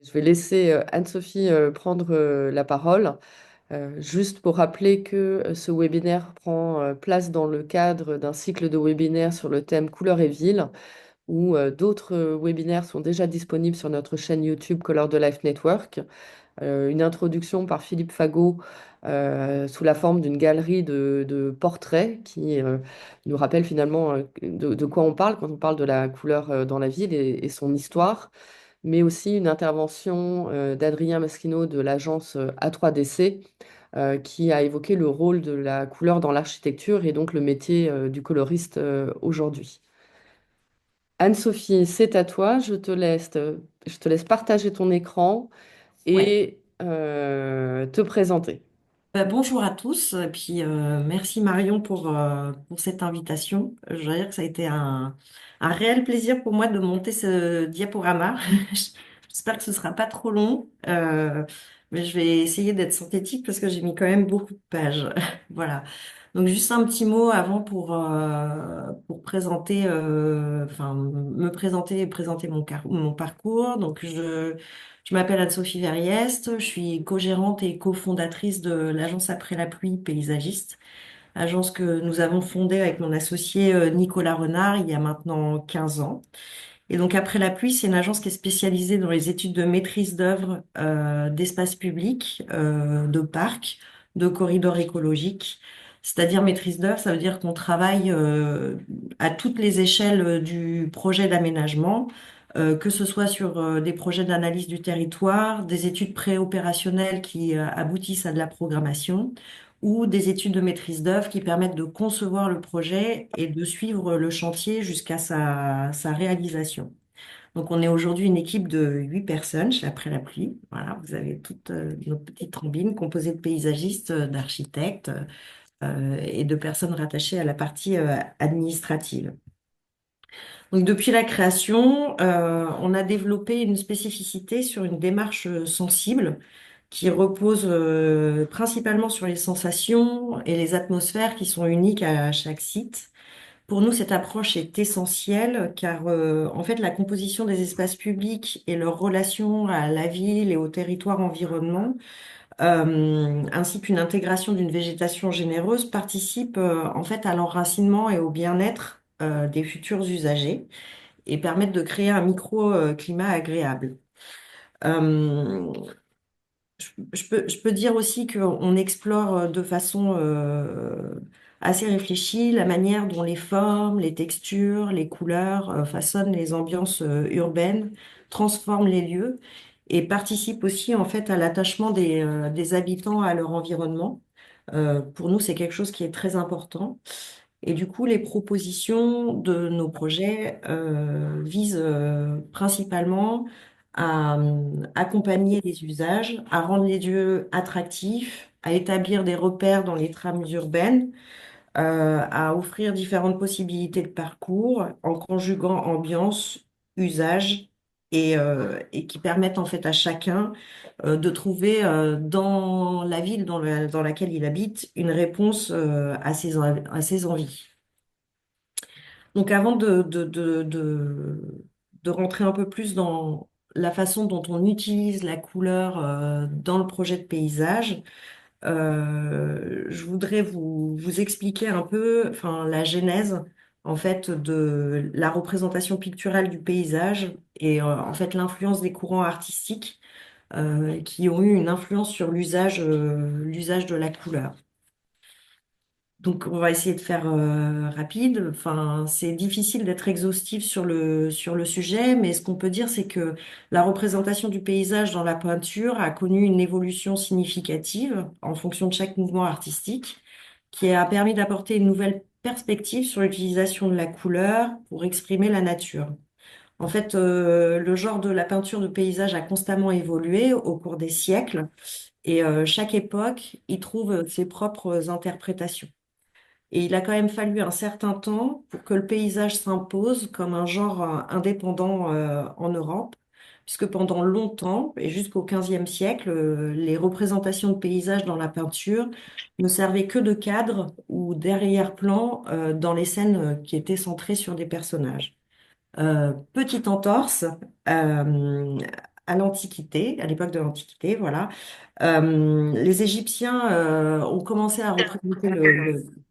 Je vais laisser Anne-Sophie prendre la parole, juste pour rappeler que ce webinaire prend place dans le cadre d'un cycle de webinaires sur le thème couleur et ville, où d'autres webinaires sont déjà disponibles sur notre chaîne YouTube Color de Life Network. Une introduction par Philippe Fagot sous la forme d'une galerie de portraits qui nous rappelle finalement de quoi on parle quand on parle de la couleur dans la ville et son histoire, mais aussi une intervention d'Adrien Maschino de l'agence A3DC qui a évoqué le rôle de la couleur dans l'architecture et donc le métier du coloriste aujourd'hui. Anne-Sophie, c'est à toi, je te laisse partager ton écran Ouais. et te présenter. Bonjour à tous, et puis merci Marion pour cette invitation. Je dois dire que ça a été un réel plaisir pour moi de monter ce diaporama. J'espère que ce sera pas trop long, mais je vais essayer d'être synthétique parce que j'ai mis quand même beaucoup de pages. Voilà. Donc juste un petit mot avant pour présenter, enfin me présenter et présenter mon parcours. Donc je m'appelle Anne-Sophie Verriest, je suis co-gérante et cofondatrice de l'agence Après la pluie paysagiste, agence que nous avons fondée avec mon associé Nicolas Renard il y a maintenant 15 ans. Et donc Après la pluie, c'est une agence qui est spécialisée dans les études de maîtrise d'œuvre d'espaces publics, de parcs, de corridors écologiques. C'est-à-dire maîtrise d'œuvre, ça veut dire qu'on travaille à toutes les échelles du projet d'aménagement, que ce soit sur des projets d'analyse du territoire, des études préopérationnelles qui aboutissent à de la programmation, ou des études de maîtrise d'œuvre qui permettent de concevoir le projet et de suivre le chantier jusqu'à sa réalisation. Donc, on est aujourd'hui une équipe de 8 personnes chez Après la pluie. Voilà, vous avez toutes nos petites trombines composées de paysagistes, d'architectes et de personnes rattachées à la partie administrative. Donc, depuis la création, on a développé une spécificité sur une démarche sensible qui repose principalement sur les sensations et les atmosphères qui sont uniques à chaque site. Pour nous, cette approche est essentielle car en fait, la composition des espaces publics et leur relation à la ville et au territoire environnant, ainsi qu'une intégration d'une végétation généreuse, participent en fait à l'enracinement et au bien-être des futurs usagers et permettent de créer un microclimat agréable. Euh, je peux dire aussi qu'on explore de façon assez réfléchie la manière dont les formes, les textures, les couleurs façonnent les ambiances urbaines, transforment les lieux et participent aussi en fait à l'attachement des habitants à leur environnement. Pour nous, c'est quelque chose qui est très important. Et du coup, les propositions de nos projets visent principalement à accompagner les usages, à rendre les lieux attractifs, à établir des repères dans les trames urbaines, à offrir différentes possibilités de parcours en conjuguant ambiance, usage et qui permettent en fait à chacun de trouver dans la ville dans laquelle il habite une réponse à ses envies. Donc avant de rentrer un peu plus dans la façon dont on utilise la couleur dans le projet de paysage, je voudrais vous expliquer un peu, enfin, la genèse en fait de la représentation picturale du paysage et en fait l'influence des courants artistiques qui ont eu une influence sur l'usage de la couleur. Donc, on va essayer de faire rapide. Enfin, c'est difficile d'être exhaustif sur le sujet, mais ce qu'on peut dire, c'est que la représentation du paysage dans la peinture a connu une évolution significative en fonction de chaque mouvement artistique, qui a permis d'apporter une nouvelle perspective sur l'utilisation de la couleur pour exprimer la nature. En fait, le genre de la peinture de paysage a constamment évolué au cours des siècles et chaque époque y trouve ses propres interprétations. Et il a quand même fallu un certain temps pour que le paysage s'impose comme un genre indépendant en Europe, puisque pendant longtemps, et jusqu'au XVe siècle, les représentations de paysages dans la peinture ne servaient que de cadre ou d'arrière-plan dans les scènes qui étaient centrées sur des personnages. Petite entorse, euh, à l'Antiquité, à l'époque de l'Antiquité, voilà. Les Égyptiens ont commencé à représenter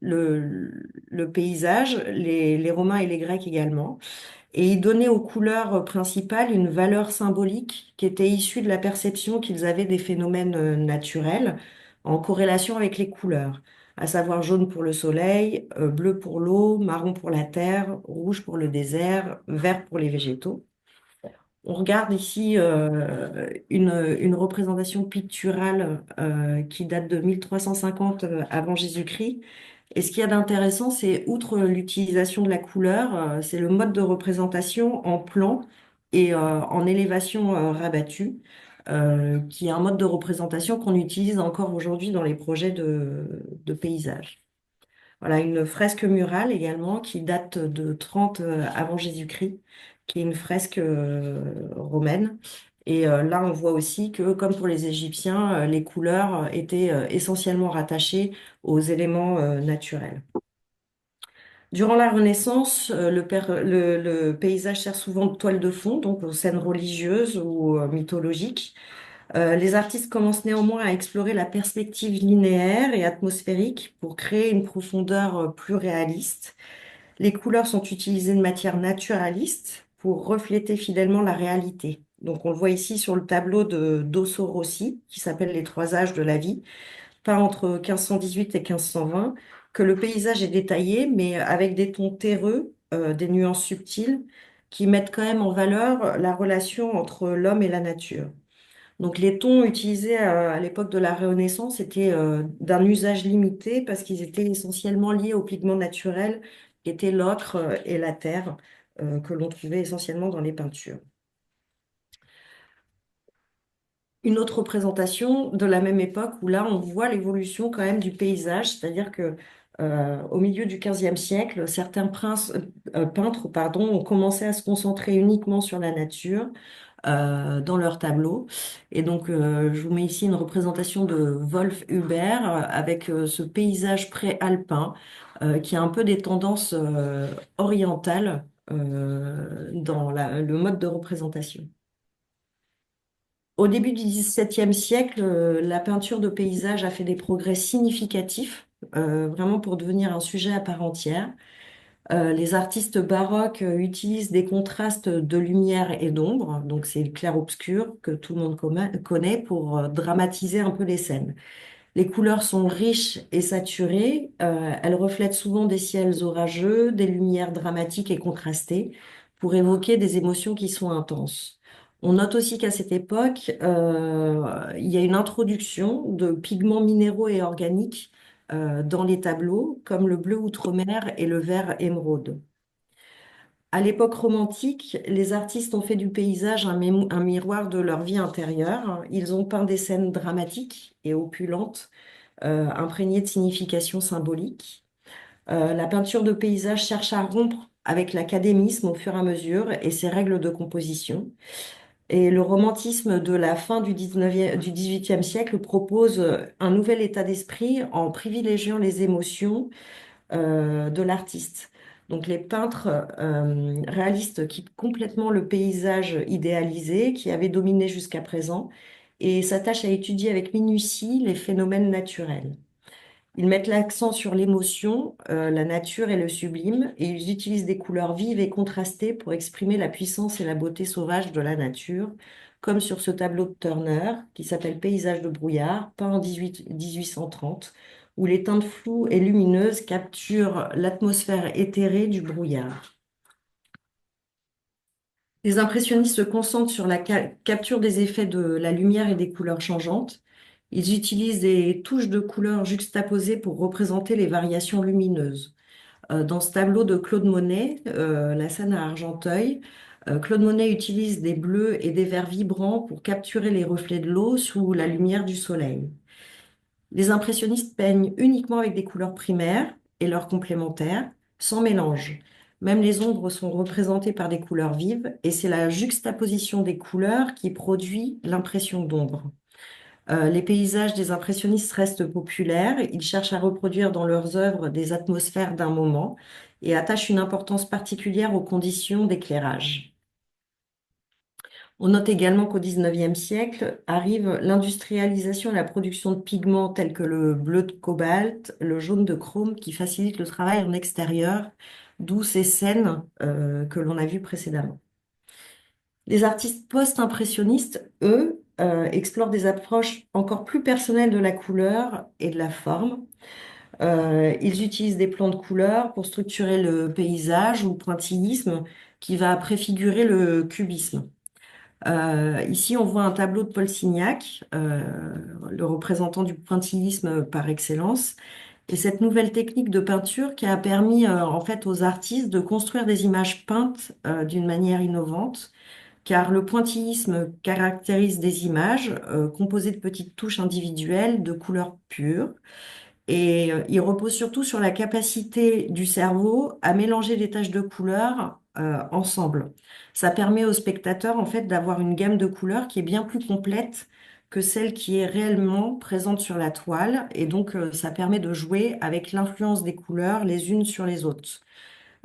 le paysage, les Romains et les Grecs également. Et ils donnaient aux couleurs principales une valeur symbolique qui était issue de la perception qu'ils avaient des phénomènes naturels en corrélation avec les couleurs, à savoir jaune pour le soleil, bleu pour l'eau, marron pour la terre, rouge pour le désert, vert pour les végétaux. On regarde ici une représentation picturale qui date de 1350 avant Jésus-Christ. Et ce qu'il y a d'intéressant, c'est outre l'utilisation de la couleur, c'est le mode de représentation en plan et en élévation rabattue, qui est un mode de représentation qu'on utilise encore aujourd'hui dans les projets de paysage. Voilà, une fresque murale également qui date de 30 avant Jésus-Christ, qui est une fresque romaine. Et là, on voit aussi que, comme pour les Égyptiens, les couleurs étaient essentiellement rattachées aux éléments naturels. Durant la Renaissance, le paysage sert souvent de toile de fond, donc aux scènes religieuses ou mythologiques. Les artistes commencent néanmoins à explorer la perspective linéaire et atmosphérique pour créer une profondeur plus réaliste. Les couleurs sont utilisées de manière naturaliste pour refléter fidèlement la réalité. Donc on le voit ici sur le tableau de d'Osso Rossi, qui s'appelle Les Trois âges de la vie, peint entre 1518 et 1520, que le paysage est détaillé, mais avec des tons terreux, des nuances subtiles, qui mettent quand même en valeur la relation entre l'homme et la nature. Donc les tons utilisés à l'époque de la Renaissance étaient d'un usage limité parce qu'ils étaient essentiellement liés aux pigments naturels qui étaient l'ocre et la terre que l'on trouvait essentiellement dans les peintures. Une autre représentation de la même époque où là on voit l'évolution quand même du paysage, c'est-à-dire que au milieu du XVe siècle, certains peintres ont commencé à se concentrer uniquement sur la nature dans leurs tableaux. Et donc, je vous mets ici une représentation de Wolf Huber avec ce paysage préalpin qui a un peu des tendances orientales dans le mode de représentation. Au début du XVIIe siècle, la peinture de paysage a fait des progrès significatifs, vraiment pour devenir un sujet à part entière. Les artistes baroques utilisent des contrastes de lumière et d'ombre, donc c'est le clair-obscur que tout le monde connaît pour dramatiser un peu les scènes. Les couleurs sont riches et saturées, elles reflètent souvent des ciels orageux, des lumières dramatiques et contrastées pour évoquer des émotions qui sont intenses. On note aussi qu'à cette époque, il y a une introduction de pigments minéraux et organiques dans les tableaux, comme le bleu outre-mer et le vert émeraude. À l'époque romantique, les artistes ont fait du paysage un miroir de leur vie intérieure. Ils ont peint des scènes dramatiques et opulentes, imprégnées de significations symboliques. La peinture de paysage cherche à rompre avec l'académisme au fur et à mesure et ses règles de composition. Et le romantisme de la fin du 19e, du XVIIIe siècle propose un nouvel état d'esprit en privilégiant les émotions de l'artiste. Donc les peintres réalistes quittent complètement le paysage idéalisé qui avait dominé jusqu'à présent et s'attachent à étudier avec minutie les phénomènes naturels. Ils mettent l'accent sur l'émotion, la nature et le sublime, et ils utilisent des couleurs vives et contrastées pour exprimer la puissance et la beauté sauvage de la nature, comme sur ce tableau de Turner qui s'appelle Paysage de brouillard, peint en 1830, où les teintes floues et lumineuses capturent l'atmosphère éthérée du brouillard. Les impressionnistes se concentrent sur la capture des effets de la lumière et des couleurs changeantes. Ils utilisent des touches de couleurs juxtaposées pour représenter les variations lumineuses. Dans ce tableau de Claude Monet, la scène à Argenteuil, Claude Monet utilise des bleus et des verts vibrants pour capturer les reflets de l'eau sous la lumière du soleil. Les impressionnistes peignent uniquement avec des couleurs primaires et leurs complémentaires, sans mélange. Même les ombres sont représentées par des couleurs vives et c'est la juxtaposition des couleurs qui produit l'impression d'ombre. Les paysages des impressionnistes restent populaires. Ils cherchent à reproduire dans leurs œuvres des atmosphères d'un moment et attachent une importance particulière aux conditions d'éclairage. On note également qu'au XIXe siècle arrive l'industrialisation et la production de pigments tels que le bleu de cobalt, le jaune de chrome, qui facilitent le travail en extérieur, d'où ces scènes que l'on a vues précédemment. Les artistes post-impressionnistes, eux, explorent des approches encore plus personnelles de la couleur et de la forme. Ils utilisent des plans de couleurs pour structurer le paysage ou le pointillisme qui va préfigurer le cubisme. Ici, on voit un tableau de Paul Signac, le représentant du pointillisme par excellence. Et cette nouvelle technique de peinture qui a permis en fait aux artistes de construire des images peintes d'une manière innovante, car le pointillisme caractérise des images composées de petites touches individuelles de couleurs pures. Et il repose surtout sur la capacité du cerveau à mélanger des taches de couleurs ensemble. Ça permet au spectateur en fait d'avoir une gamme de couleurs qui est bien plus complète que celle qui est réellement présente sur la toile. Et donc ça permet de jouer avec l'influence des couleurs les unes sur les autres.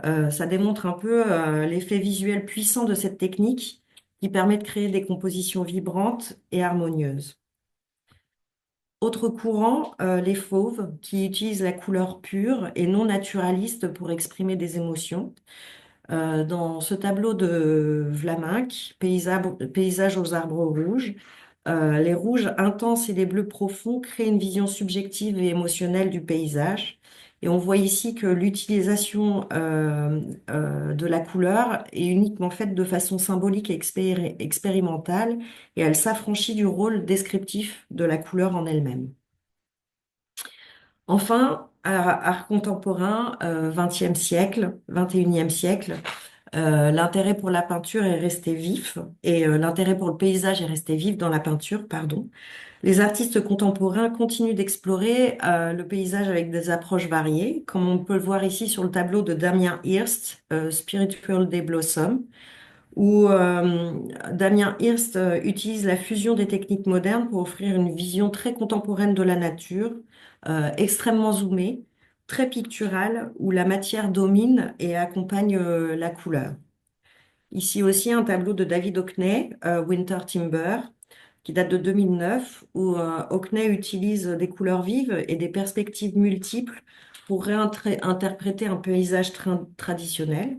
Ça démontre un peu l'effet visuel puissant de cette technique qui permet de créer des compositions vibrantes et harmonieuses. Autre courant, les fauves, qui utilisent la couleur pure et non naturaliste pour exprimer des émotions. Dans ce tableau de Vlaminck, Paysage aux arbres rouges, les rouges intenses et les bleus profonds créent une vision subjective et émotionnelle du paysage. Et on voit ici que l'utilisation de la couleur est uniquement faite de façon symbolique et expérimentale, et elle s'affranchit du rôle descriptif de la couleur en elle-même. Enfin, art contemporain, 20e siècle, 21e siècle, l'intérêt pour la peinture est resté vif et l'intérêt pour le paysage est resté vif dans la peinture, pardon. Les artistes contemporains continuent d'explorer le paysage avec des approches variées, comme on peut le voir ici sur le tableau de Damien Hirst, Spiritual Day Blossom, où Damien Hirst utilise la fusion des techniques modernes pour offrir une vision très contemporaine de la nature, extrêmement zoomée, très picturale, où la matière domine et accompagne la couleur. Ici aussi un tableau de David Hockney, Winter Timber, qui date de 2009, où Hockney utilise des couleurs vives et des perspectives multiples pour réinterpréter un paysage traditionnel.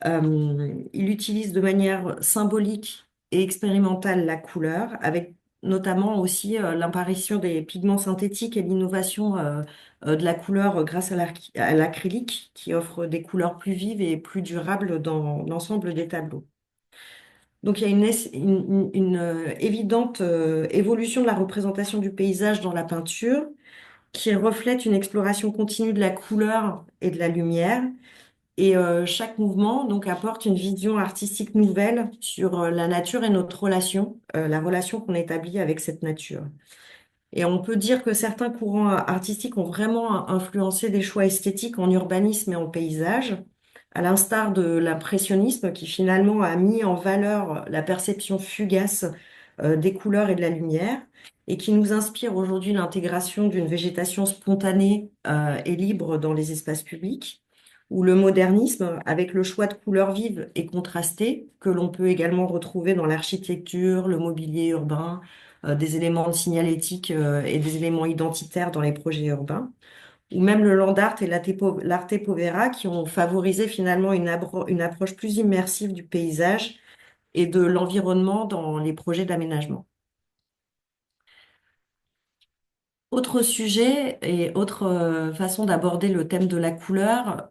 Il utilise de manière symbolique et expérimentale la couleur, avec notamment aussi l'apparition des pigments synthétiques et l'innovation de la couleur grâce à l'acrylique, qui offre des couleurs plus vives et plus durables dans l'ensemble des tableaux. Donc il y a une évidente évolution de la représentation du paysage dans la peinture, qui reflète une exploration continue de la couleur et de la lumière, et chaque mouvement donc apporte une vision artistique nouvelle sur la nature et notre relation, la relation qu'on établit avec cette nature. Et on peut dire que certains courants artistiques ont vraiment influencé des choix esthétiques en urbanisme et en paysage, à l'instar de l'impressionnisme qui finalement a mis en valeur la perception fugace des couleurs et de la lumière, et qui nous inspire aujourd'hui l'intégration d'une végétation spontanée et libre dans les espaces publics, ou le modernisme avec le choix de couleurs vives et contrastées que l'on peut également retrouver dans l'architecture, le mobilier urbain, des éléments de signalétique et des éléments identitaires dans les projets urbains, ou même le land art et l'arte povera qui ont favorisé finalement une approche plus immersive du paysage et de l'environnement dans les projets d'aménagement. Autre sujet et autre façon d'aborder le thème de la couleur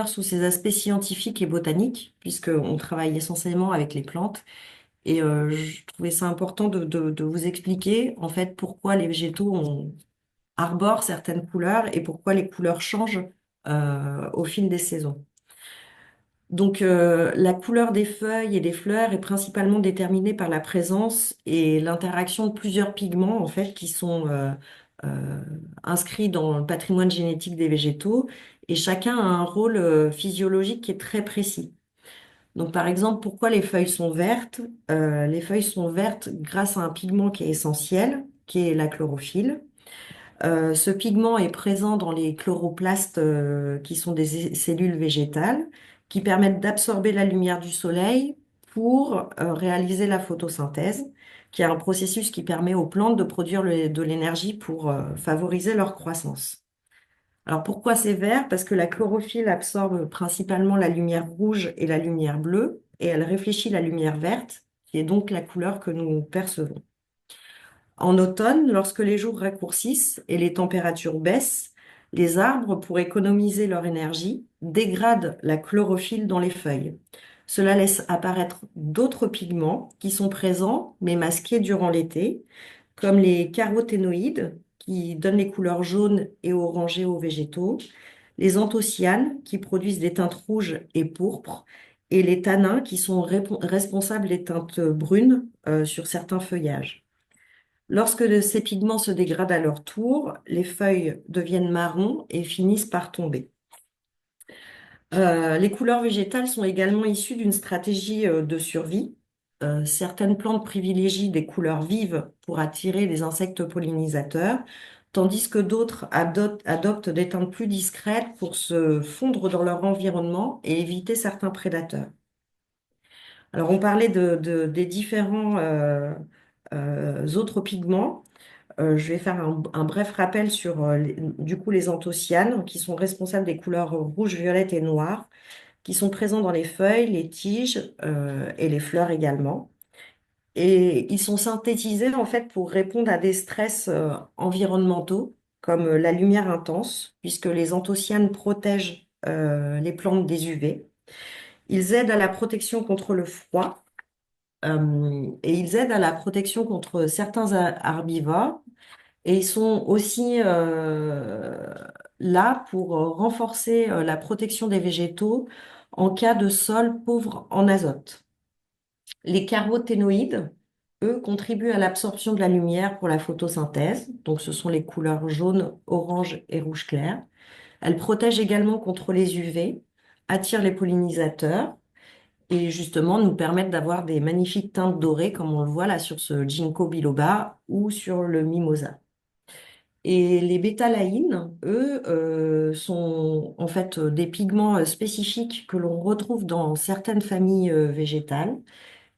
sous ses aspects scientifiques et botaniques, puisqu'on travaille essentiellement avec les plantes. Et je trouvais ça important de vous expliquer en fait pourquoi les végétaux arborent certaines couleurs et pourquoi les couleurs changent au fil des saisons. Donc, la couleur des feuilles et des fleurs est principalement déterminée par la présence et l'interaction de plusieurs pigments, en fait, qui sont euh, inscrits dans le patrimoine génétique des végétaux, et chacun a un rôle physiologique qui est très précis. Donc, par exemple, pourquoi les feuilles sont vertes? Les feuilles sont vertes grâce à un pigment qui est essentiel, qui est la chlorophylle. Ce pigment est présent dans les chloroplastes, qui sont des cellules végétales, qui permettent d'absorber la lumière du soleil pour réaliser la photosynthèse, qui est un processus qui permet aux plantes de produire de l'énergie pour favoriser leur croissance. Alors pourquoi c'est vert? Parce que la chlorophylle absorbe principalement la lumière rouge et la lumière bleue, et elle réfléchit la lumière verte, qui est donc la couleur que nous percevons. En automne, lorsque les jours raccourcissent et les températures baissent, les arbres, pour économiser leur énergie, dégradent la chlorophylle dans les feuilles. Cela laisse apparaître d'autres pigments qui sont présents mais masqués durant l'été, comme les caroténoïdes qui donnent les couleurs jaunes et orangées aux végétaux, les anthocyanes qui produisent des teintes rouges et pourpres, et les tanins qui sont responsables des teintes brunes sur certains feuillages. Lorsque ces pigments se dégradent à leur tour, les feuilles deviennent marron et finissent par tomber. Les couleurs végétales sont également issues d'une stratégie de survie. Certaines plantes privilégient des couleurs vives pour attirer les insectes pollinisateurs, tandis que d'autres adoptent des teintes plus discrètes pour se fondre dans leur environnement et éviter certains prédateurs. Alors, on parlait des différents autres pigments. Je vais faire un bref rappel sur du coup les anthocyanes qui sont responsables des couleurs rouge, violette et noire qui sont présents dans les feuilles, les tiges et les fleurs également. Et ils sont synthétisés en fait pour répondre à des stress environnementaux comme la lumière intense, puisque les anthocyanes protègent les plantes des UV. Ils aident à la protection contre le froid et ils aident à la protection contre certains herbivores. Et ils sont aussi là pour renforcer la protection des végétaux en cas de sol pauvre en azote. Les caroténoïdes, eux, contribuent à l'absorption de la lumière pour la photosynthèse. Donc, ce sont les couleurs jaune, orange et rouge clair. Elles protègent également contre les UV, attirent les pollinisateurs et justement nous permettent d'avoir des magnifiques teintes dorées, comme on le voit là sur ce ginkgo biloba ou sur le mimosa. Et les bétalaïnes, eux, sont en fait des pigments spécifiques que l'on retrouve dans certaines familles végétales.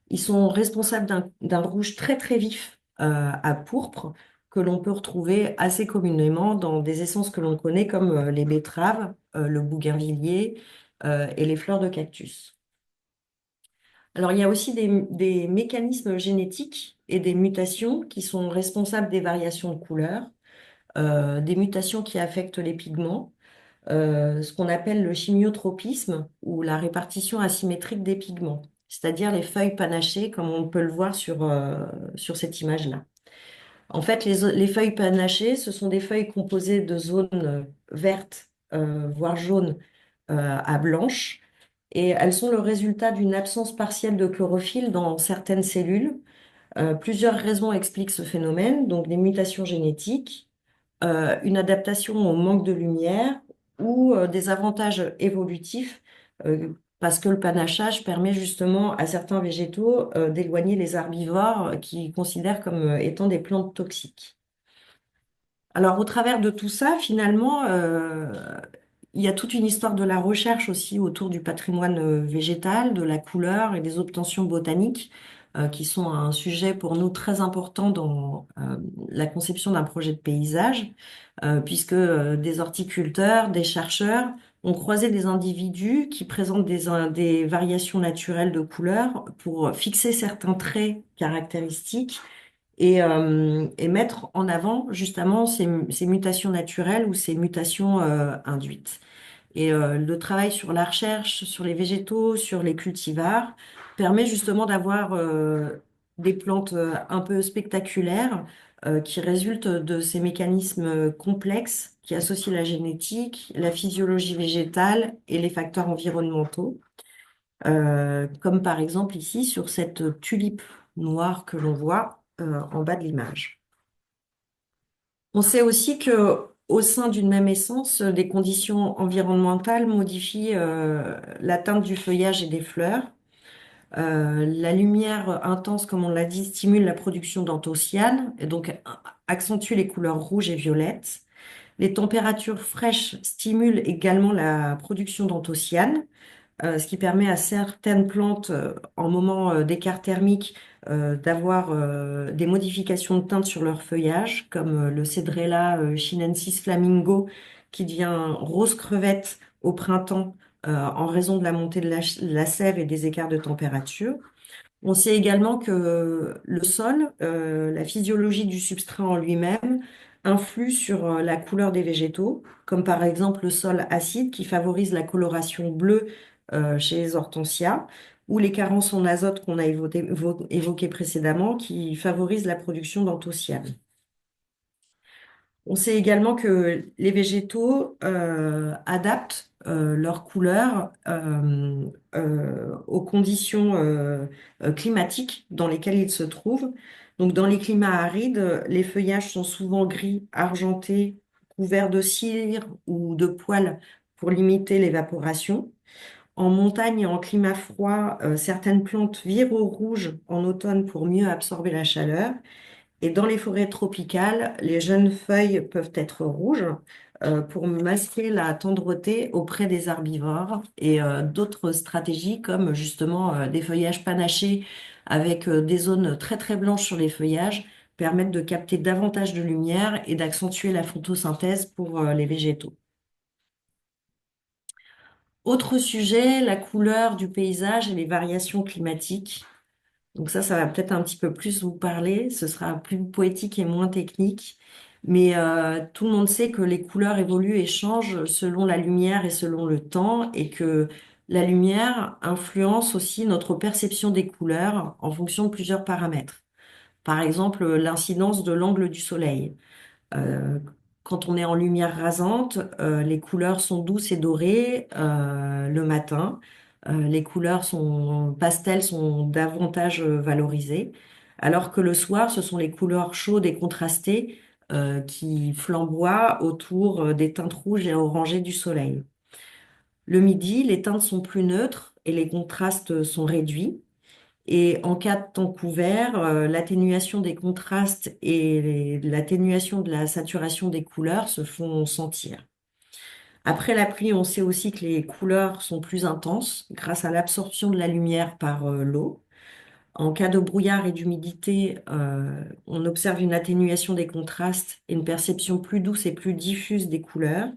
Ils sont responsables d'un rouge très très vif à pourpre que l'on peut retrouver assez communément dans des essences que l'on connaît comme les betteraves, le bougainvillier et les fleurs de cactus. Alors, il y a aussi des mécanismes génétiques et des mutations qui sont responsables des variations de couleur, des mutations qui affectent les pigments, ce qu'on appelle le chimiotropisme ou la répartition asymétrique des pigments, c'est-à-dire les feuilles panachées comme on peut le voir sur cette image-là. En fait, les feuilles panachées, ce sont des feuilles composées de zones vertes, voire jaunes, à blanches, et elles sont le résultat d'une absence partielle de chlorophylle dans certaines cellules. Plusieurs raisons expliquent ce phénomène, donc des mutations génétiques, une adaptation au manque de lumière ou des avantages évolutifs, parce que le panachage permet justement à certains végétaux d'éloigner les herbivores qu'ils considèrent comme étant des plantes toxiques. Alors, au travers de tout ça, finalement, il y a toute une histoire de la recherche aussi autour du patrimoine végétal, de la couleur et des obtentions botaniques, qui sont un sujet pour nous très important dans la conception d'un projet de paysage, puisque des horticulteurs, des chercheurs ont croisé des individus qui présentent des variations naturelles de couleurs pour fixer certains traits caractéristiques et mettre en avant justement ces mutations naturelles ou ces mutations induites. Et le travail sur la recherche, sur les végétaux, sur les cultivars, permet justement d'avoir des plantes un peu spectaculaires qui résultent de ces mécanismes complexes qui associent la génétique, la physiologie végétale et les facteurs environnementaux, comme par exemple ici sur cette tulipe noire que l'on voit en bas de l'image. On sait aussi que au sein d'une même essence, des conditions environnementales modifient la teinte du feuillage et des fleurs. La lumière intense, comme on l'a dit, stimule la production d'anthocyanes et donc accentue les couleurs rouges et violettes. Les températures fraîches stimulent également la production d'anthocyanes, ce qui permet à certaines plantes, en moment d'écart thermique, d'avoir des modifications de teinte sur leur feuillage, comme le Cedrella chinensis flamingo, qui devient rose crevette au printemps, en raison de la montée de la sève et des écarts de température. On sait également que le sol, la physiologie du substrat en lui-même, influe sur la couleur des végétaux, comme par exemple le sol acide qui favorise la coloration bleue chez les hortensias, ou les carences en azote qu'on a évoquées précédemment qui favorisent la production d'anthocyanes. On sait également que les végétaux adaptent leur couleur aux conditions climatiques dans lesquelles ils se trouvent. Donc, dans les climats arides, les feuillages sont souvent gris, argentés, couverts de cire ou de poils pour limiter l'évaporation. En montagne et en climat froid, certaines plantes virent au rouge en automne pour mieux absorber la chaleur. Et dans les forêts tropicales, les jeunes feuilles peuvent être rouges pour masquer la tendreté auprès des herbivores et d'autres stratégies comme justement des feuillages panachés avec des zones très très blanches sur les feuillages permettent de capter davantage de lumière et d'accentuer la photosynthèse pour les végétaux. Autre sujet, la couleur du paysage et les variations climatiques. Donc ça va peut-être un petit peu plus vous parler. Ce sera plus poétique et moins technique. Mais tout le monde sait que les couleurs évoluent et changent selon la lumière et selon le temps, et que la lumière influence aussi notre perception des couleurs en fonction de plusieurs paramètres. Par exemple, l'incidence de l'angle du soleil. Euh, Quand on est en lumière rasante, les couleurs sont douces et dorées le matin. Les couleurs sont pastel sont davantage valorisées, alors que le soir, ce sont les couleurs chaudes et contrastées qui flamboient autour des teintes rouges et orangées du soleil. Le midi, les teintes sont plus neutres et les contrastes sont réduits. Et en cas de temps couvert, l'atténuation des contrastes et l'atténuation de la saturation des couleurs se font sentir. Après la pluie, on sait aussi que les couleurs sont plus intenses grâce à l'absorption de la lumière par l'eau. En cas de brouillard et d'humidité, on observe une atténuation des contrastes et une perception plus douce et plus diffuse des couleurs.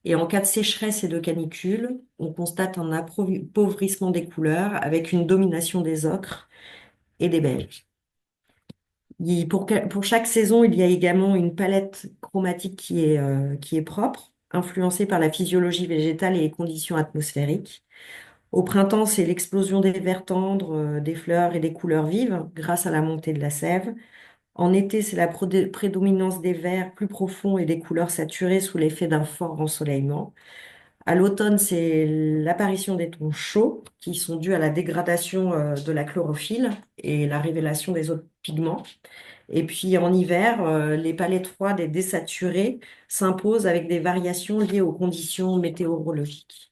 Et en cas de sécheresse et de canicule, on constate un appauvrissement des couleurs avec une domination des ocres et des beiges. Pour chaque saison, il y a également une palette chromatique qui est propre, influencée par la physiologie végétale et les conditions atmosphériques. Au printemps, c'est l'explosion des verts tendres, des fleurs et des couleurs vives grâce à la montée de la sève. En été, c'est la prédominance des verts plus profonds et des couleurs saturées sous l'effet d'un fort ensoleillement. À l'automne, c'est l'apparition des tons chauds qui sont dus à la dégradation de la chlorophylle et la révélation des autres pigments. Et puis en hiver, les palettes froides et désaturées s'imposent avec des variations liées aux conditions météorologiques.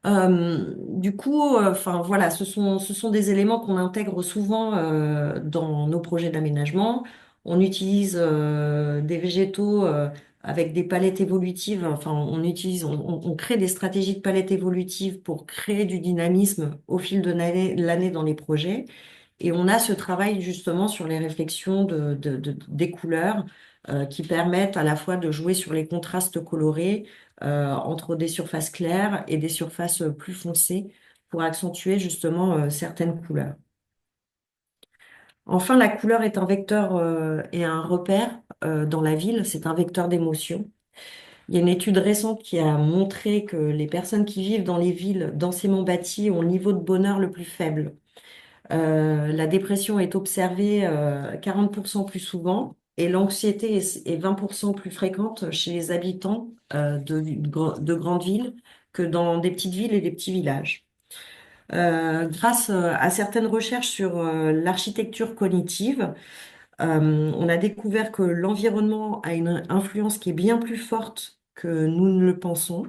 Du coup, enfin voilà, ce sont des éléments qu'on intègre souvent dans nos projets d'aménagement. On utilise des végétaux avec des palettes évolutives. Enfin, on crée des stratégies de palettes évolutives pour créer du dynamisme au fil de l'année dans les projets. Et on a ce travail justement sur les réflexions des couleurs qui permettent à la fois de jouer sur les contrastes colorés entre des surfaces claires et des surfaces plus foncées pour accentuer justement certaines couleurs. Enfin, la couleur est un vecteur et un repère dans la ville, c'est un vecteur d'émotion. Il y a une étude récente qui a montré que les personnes qui vivent dans les villes densément bâties ont le niveau de bonheur le plus faible. La dépression est observée 40% plus souvent et l'anxiété est 20% plus fréquente chez les habitants de grandes villes que dans des petites villes et des petits villages. Grâce à certaines recherches sur l'architecture cognitive, on a découvert que l'environnement a une influence qui est bien plus forte que nous ne le pensons.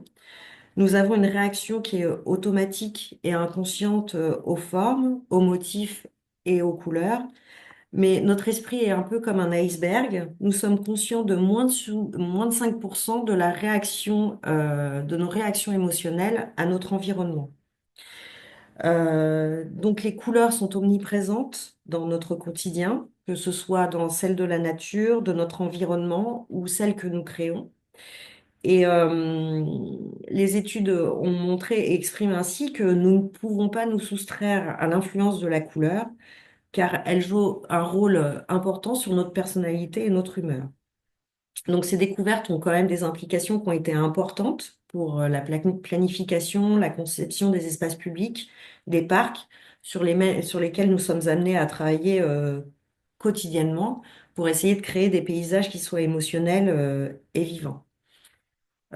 Nous avons une réaction qui est automatique et inconsciente aux formes, aux motifs et aux couleurs. Mais notre esprit est un peu comme un iceberg. Nous sommes conscients de moins de 5% de la réaction, de nos réactions émotionnelles à notre environnement. Donc les couleurs sont omniprésentes dans notre quotidien, que ce soit dans celle de la nature, de notre environnement ou celle que nous créons. Et les études ont montré et expriment ainsi que nous ne pouvons pas nous soustraire à l'influence de la couleur, car elle joue un rôle important sur notre personnalité et notre humeur. Donc ces découvertes ont quand même des implications qui ont été importantes pour la planification, la conception des espaces publics, des parcs, sur lesquels nous sommes amenés à travailler quotidiennement pour essayer de créer des paysages qui soient émotionnels et vivants.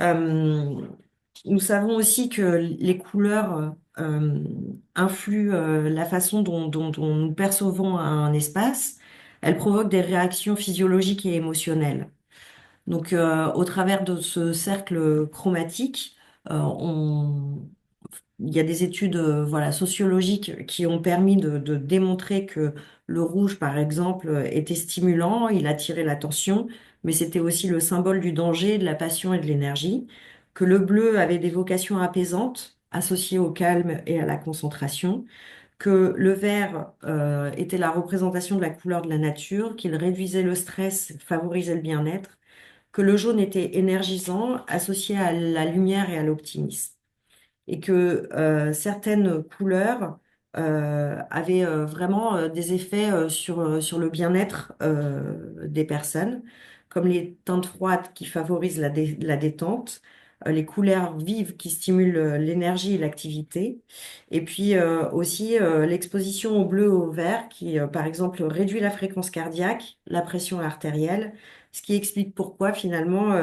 Euh, Nous savons aussi que les couleurs influent la façon dont nous percevons un espace. Elles provoquent des réactions physiologiques et émotionnelles. Donc, au travers de ce cercle chromatique, il y a des études voilà, sociologiques qui ont permis de démontrer que le rouge, par exemple, était stimulant, il attirait l'attention, mais c'était aussi le symbole du danger, de la passion et de l'énergie, que le bleu avait des vocations apaisantes, associées au calme et à la concentration, que le vert était la représentation de la couleur de la nature, qu'il réduisait le stress, favorisait le bien-être, que le jaune était énergisant, associé à la lumière et à l'optimisme et que certaines couleurs avaient vraiment des effets sur le bien-être des personnes, comme les teintes froides qui favorisent la détente, les couleurs vives qui stimulent l'énergie et l'activité, et puis aussi l'exposition au bleu et au vert qui, par exemple, réduit la fréquence cardiaque, la pression artérielle, ce qui explique pourquoi finalement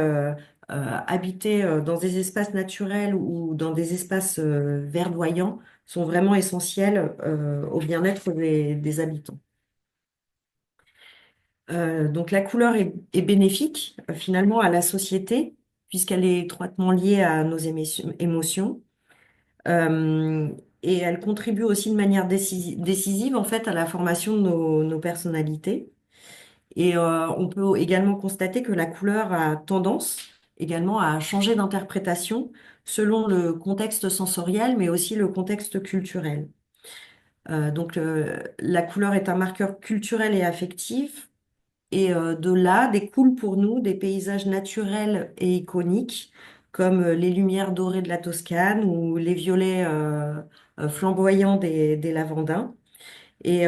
habiter dans des espaces naturels ou dans des espaces verdoyants sont vraiment essentiels au bien-être des habitants. Donc la couleur est bénéfique finalement à la société puisqu'elle est étroitement liée à nos émotions. Euh, et elle contribue aussi de manière décisive en fait à la formation de nos personnalités. Et on peut également constater que la couleur a tendance également à changer d'interprétation selon le contexte sensoriel, mais aussi le contexte culturel. Donc la couleur est un marqueur culturel et affectif, et de là découlent pour nous des paysages naturels et iconiques, comme les lumières dorées de la Toscane ou les violets flamboyants des Lavandins. Et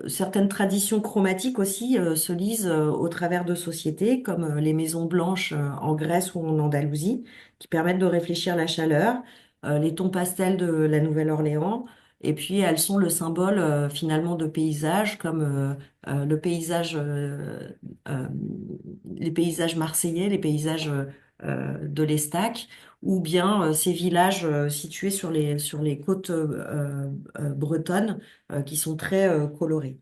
certaines traditions chromatiques aussi se lisent au travers de sociétés comme les maisons blanches en Grèce ou en Andalousie, qui permettent de réfléchir la chaleur, les tons pastels de la Nouvelle-Orléans, et puis elles sont le symbole finalement de paysages comme le paysage, euh, les paysages marseillais, les paysages de l'Estaque, ou bien ces villages situés sur les côtes bretonnes qui sont très colorés.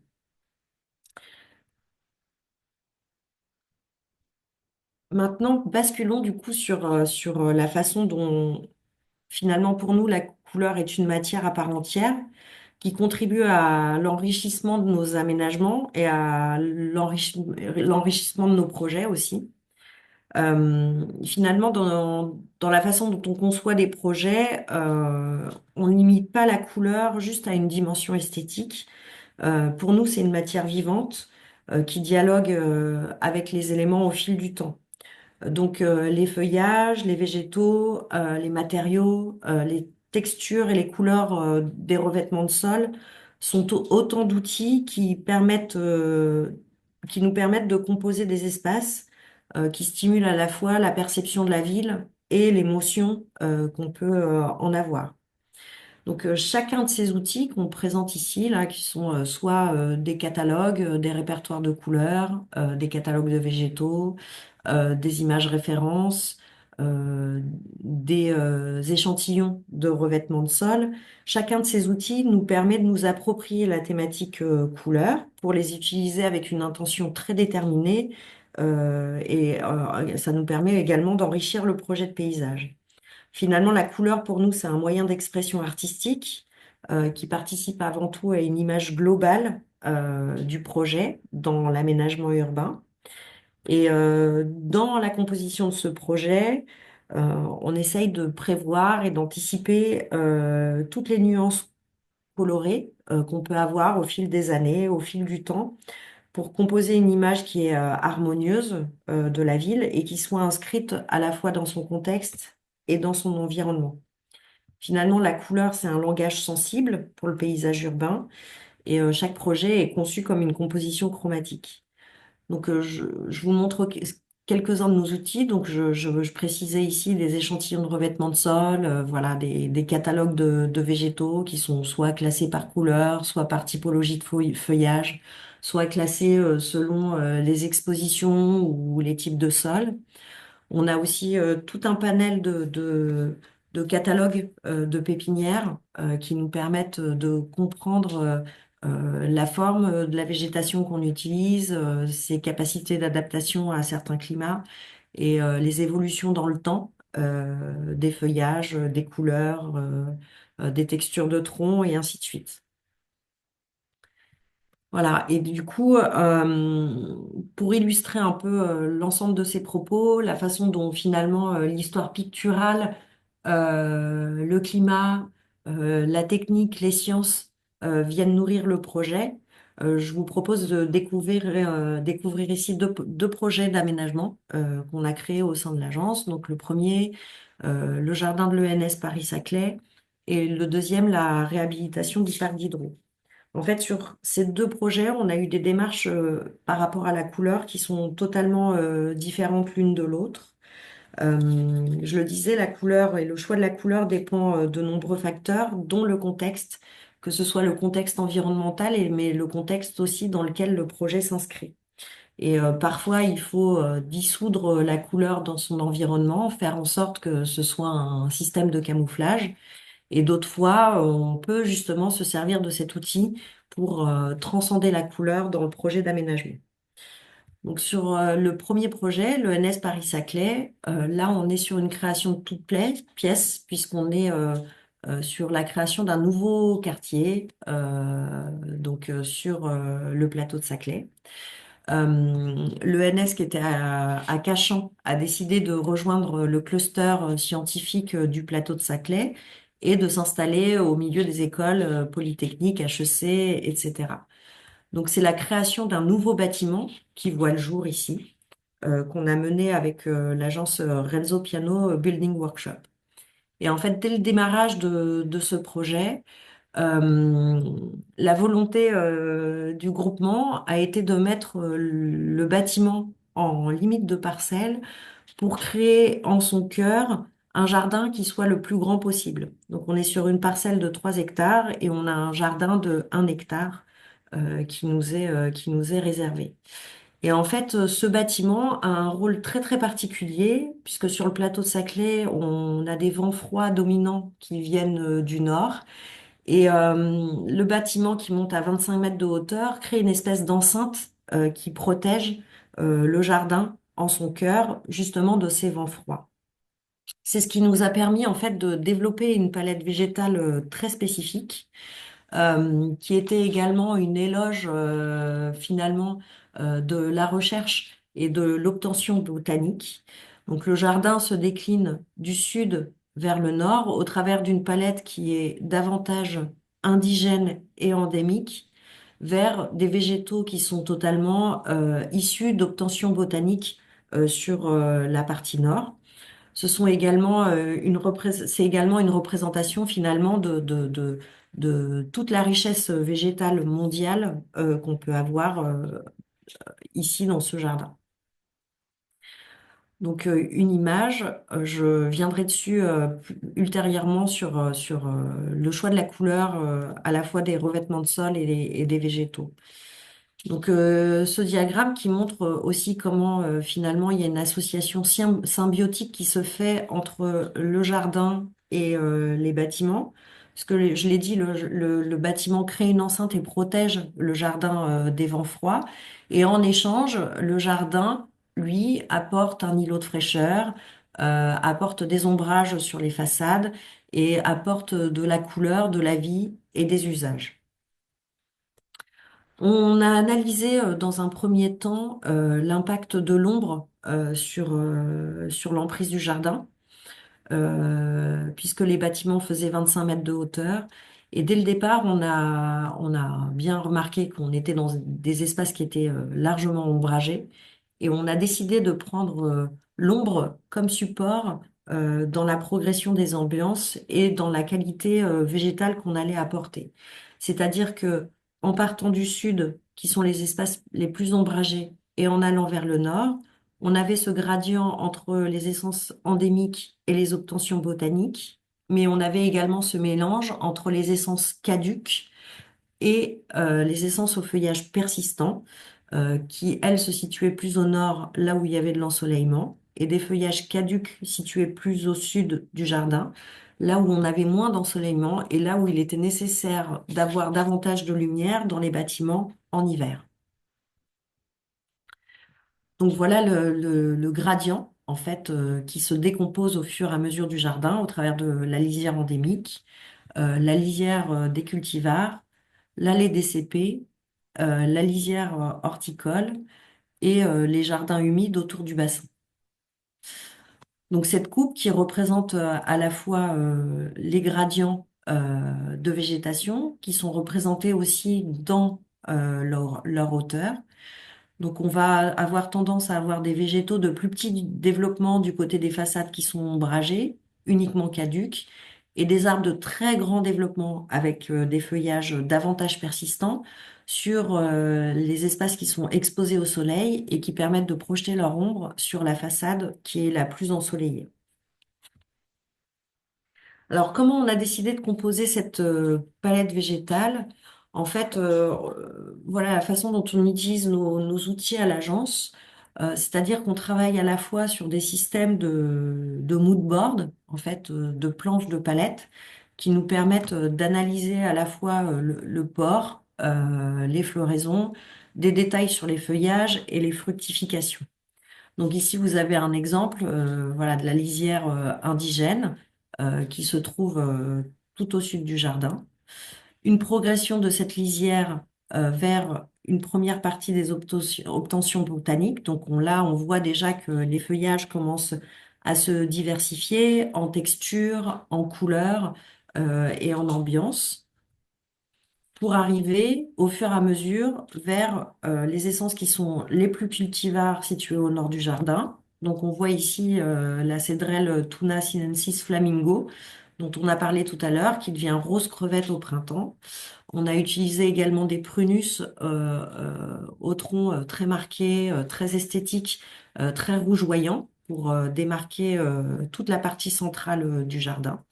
Maintenant, basculons du coup sur la façon dont finalement pour nous la couleur est une matière à part entière qui contribue à l'enrichissement de nos aménagements et à l'enrichissement de nos projets aussi. Finalement, dans la façon dont on conçoit des projets, on ne limite pas la couleur juste à une dimension esthétique. Pour nous, c'est une matière vivante qui dialogue avec les éléments au fil du temps. Donc, les feuillages, les végétaux, les matériaux, les textures et les couleurs des revêtements de sol sont autant d'outils qui nous permettent de composer des espaces qui stimulent à la fois la perception de la ville et l'émotion qu'on peut en avoir. Donc, chacun de ces outils qu'on présente ici, là, qui sont soit des catalogues, des répertoires de couleurs, des catalogues de végétaux, des images références, des échantillons de revêtement de sol. Chacun de ces outils nous permet de nous approprier la thématique couleur pour les utiliser avec une intention très déterminée et ça nous permet également d'enrichir le projet de paysage. Finalement, la couleur pour nous, c'est un moyen d'expression artistique qui participe avant tout à une image globale du projet dans l'aménagement urbain. Et dans la composition de ce projet, on essaye de prévoir et d'anticiper toutes les nuances colorées qu'on peut avoir au fil des années, au fil du temps, pour composer une image qui est harmonieuse de la ville et qui soit inscrite à la fois dans son contexte et dans son environnement. Finalement, la couleur, c'est un langage sensible pour le paysage urbain et chaque projet est conçu comme une composition chromatique. Donc, je vous montre quelques-uns de nos outils. Donc, je précisais ici des échantillons de revêtement de sol, voilà, des catalogues de végétaux qui sont soit classés par couleur, soit par typologie de feuillage, soit classés selon les expositions ou les types de sols. On a aussi tout un panel de catalogues de pépinières qui nous permettent de comprendre la forme de la végétation qu'on utilise, ses capacités d'adaptation à certains climats et les évolutions dans le temps des feuillages, des couleurs, des textures de tronc et ainsi de suite. Voilà, et du coup, pour illustrer un peu l'ensemble de ces propos, la façon dont finalement l'histoire picturale, le climat, la technique, les sciences viennent nourrir le projet, je vous propose de découvrir ici deux projets d'aménagement qu'on a créés au sein de l'agence. Donc le premier, le jardin de l'ENS Paris-Saclay, et le deuxième, la réhabilitation du parc d'Hydro. En fait, sur ces deux projets, on a eu des démarches par rapport à la couleur qui sont totalement différentes l'une de l'autre. Je le disais, la couleur et le choix de la couleur dépend de nombreux facteurs, dont le contexte, que ce soit le contexte environnemental, mais le contexte aussi dans lequel le projet s'inscrit. Et parfois, il faut dissoudre la couleur dans son environnement, faire en sorte que ce soit un système de camouflage. Et d'autres fois, on peut justement se servir de cet outil pour transcender la couleur dans le projet d'aménagement. Donc sur le premier projet, le NS Paris-Saclay, là on est sur une création de toute pièce puisqu'on est sur la création d'un nouveau quartier, sur le plateau de Saclay. Le NS qui était à Cachan a décidé de rejoindre le cluster scientifique du plateau de Saclay et de s'installer au milieu des écoles polytechniques, HEC, etc. Donc c'est la création d'un nouveau bâtiment qui voit le jour ici, qu'on a mené avec l'agence Renzo Piano Building Workshop. Et en fait, dès le démarrage de ce projet, euh, la volonté du groupement a été de mettre le bâtiment en limite de parcelle pour créer en son cœur un jardin qui soit le plus grand possible. Donc on est sur une parcelle de 3 hectares et on a un jardin de 1 hectare qui nous est réservé. Et en fait, ce bâtiment a un rôle très très particulier, puisque sur le plateau de Saclay, on a des vents froids dominants qui viennent du nord. Et le bâtiment qui monte à 25 mètres de hauteur crée une espèce d'enceinte qui protège le jardin en son cœur, justement de ces vents froids. C'est ce qui nous a permis en fait de développer une palette végétale très spécifique qui était également une éloge finalement de la recherche et de l'obtention botanique. Donc le jardin se décline du sud vers le nord au travers d'une palette qui est davantage indigène et endémique vers des végétaux qui sont totalement issus d'obtention botanique sur la partie nord. Ce sont également c'est également une représentation finalement de toute la richesse végétale mondiale qu'on peut avoir ici dans ce jardin. Donc une image, je viendrai dessus ultérieurement sur le choix de la couleur à la fois des revêtements de sol et des végétaux. Donc, ce diagramme qui montre aussi comment finalement il y a une association symbiotique qui se fait entre le jardin et les bâtiments. Parce que je l'ai dit, le bâtiment crée une enceinte et protège le jardin des vents froids. Et en échange, le jardin, lui, apporte un îlot de fraîcheur, apporte des ombrages sur les façades et apporte de la couleur, de la vie et des usages. On a analysé dans un premier temps l'impact de l'ombre sur l'emprise du jardin, puisque les bâtiments faisaient 25 mètres de hauteur. Et dès le départ, on a bien remarqué qu'on était dans des espaces qui étaient largement ombragés. Et on a décidé de prendre l'ombre comme support dans la progression des ambiances et dans la qualité végétale qu'on allait apporter. C'est-à-dire que en partant du sud, qui sont les espaces les plus ombragés, et en allant vers le nord, on avait ce gradient entre les essences endémiques et les obtentions botaniques, mais on avait également ce mélange entre les essences caduques et les essences au feuillage persistant, qui, elles, se situaient plus au nord, là où il y avait de l'ensoleillement, et des feuillages caducs situés plus au sud du jardin, là où on avait moins d'ensoleillement et là où il était nécessaire d'avoir davantage de lumière dans les bâtiments en hiver. Donc voilà le gradient, en fait, qui se décompose au fur et à mesure du jardin au travers de la lisière endémique, la lisière des cultivars, l'allée des cépées, la lisière horticole et les jardins humides autour du bassin. Donc cette coupe qui représente à la fois les gradients de végétation qui sont représentés aussi dans leur hauteur. Donc on va avoir tendance à avoir des végétaux de plus petit développement du côté des façades qui sont ombragées, uniquement caduques, et des arbres de très grand développement avec des feuillages davantage persistants sur les espaces qui sont exposés au soleil et qui permettent de projeter leur ombre sur la façade qui est la plus ensoleillée. Alors, comment on a décidé de composer cette palette végétale? En fait, voilà la façon dont on utilise nos outils à l'agence. C'est-à-dire qu'on travaille à la fois sur des systèmes de mood board, en fait, de planches de palette, qui nous permettent d'analyser à la fois le port, les floraisons, des détails sur les feuillages et les fructifications. Donc ici, vous avez un exemple voilà, de la lisière indigène qui se trouve tout au sud du jardin. Une progression de cette lisière vers une première partie des obtentions botaniques. Donc là, on voit déjà que les feuillages commencent à se diversifier en texture, en couleur et en ambiance pour arriver au fur et à mesure vers les essences qui sont les plus cultivars situées au nord du jardin. Donc on voit ici la cédrelle Tuna sinensis flamingo, dont on a parlé tout à l'heure, qui devient rose crevette au printemps. On a utilisé également des prunus au tronc très marqué, très esthétique, très rougeoyant pour démarquer toute la partie centrale du jardin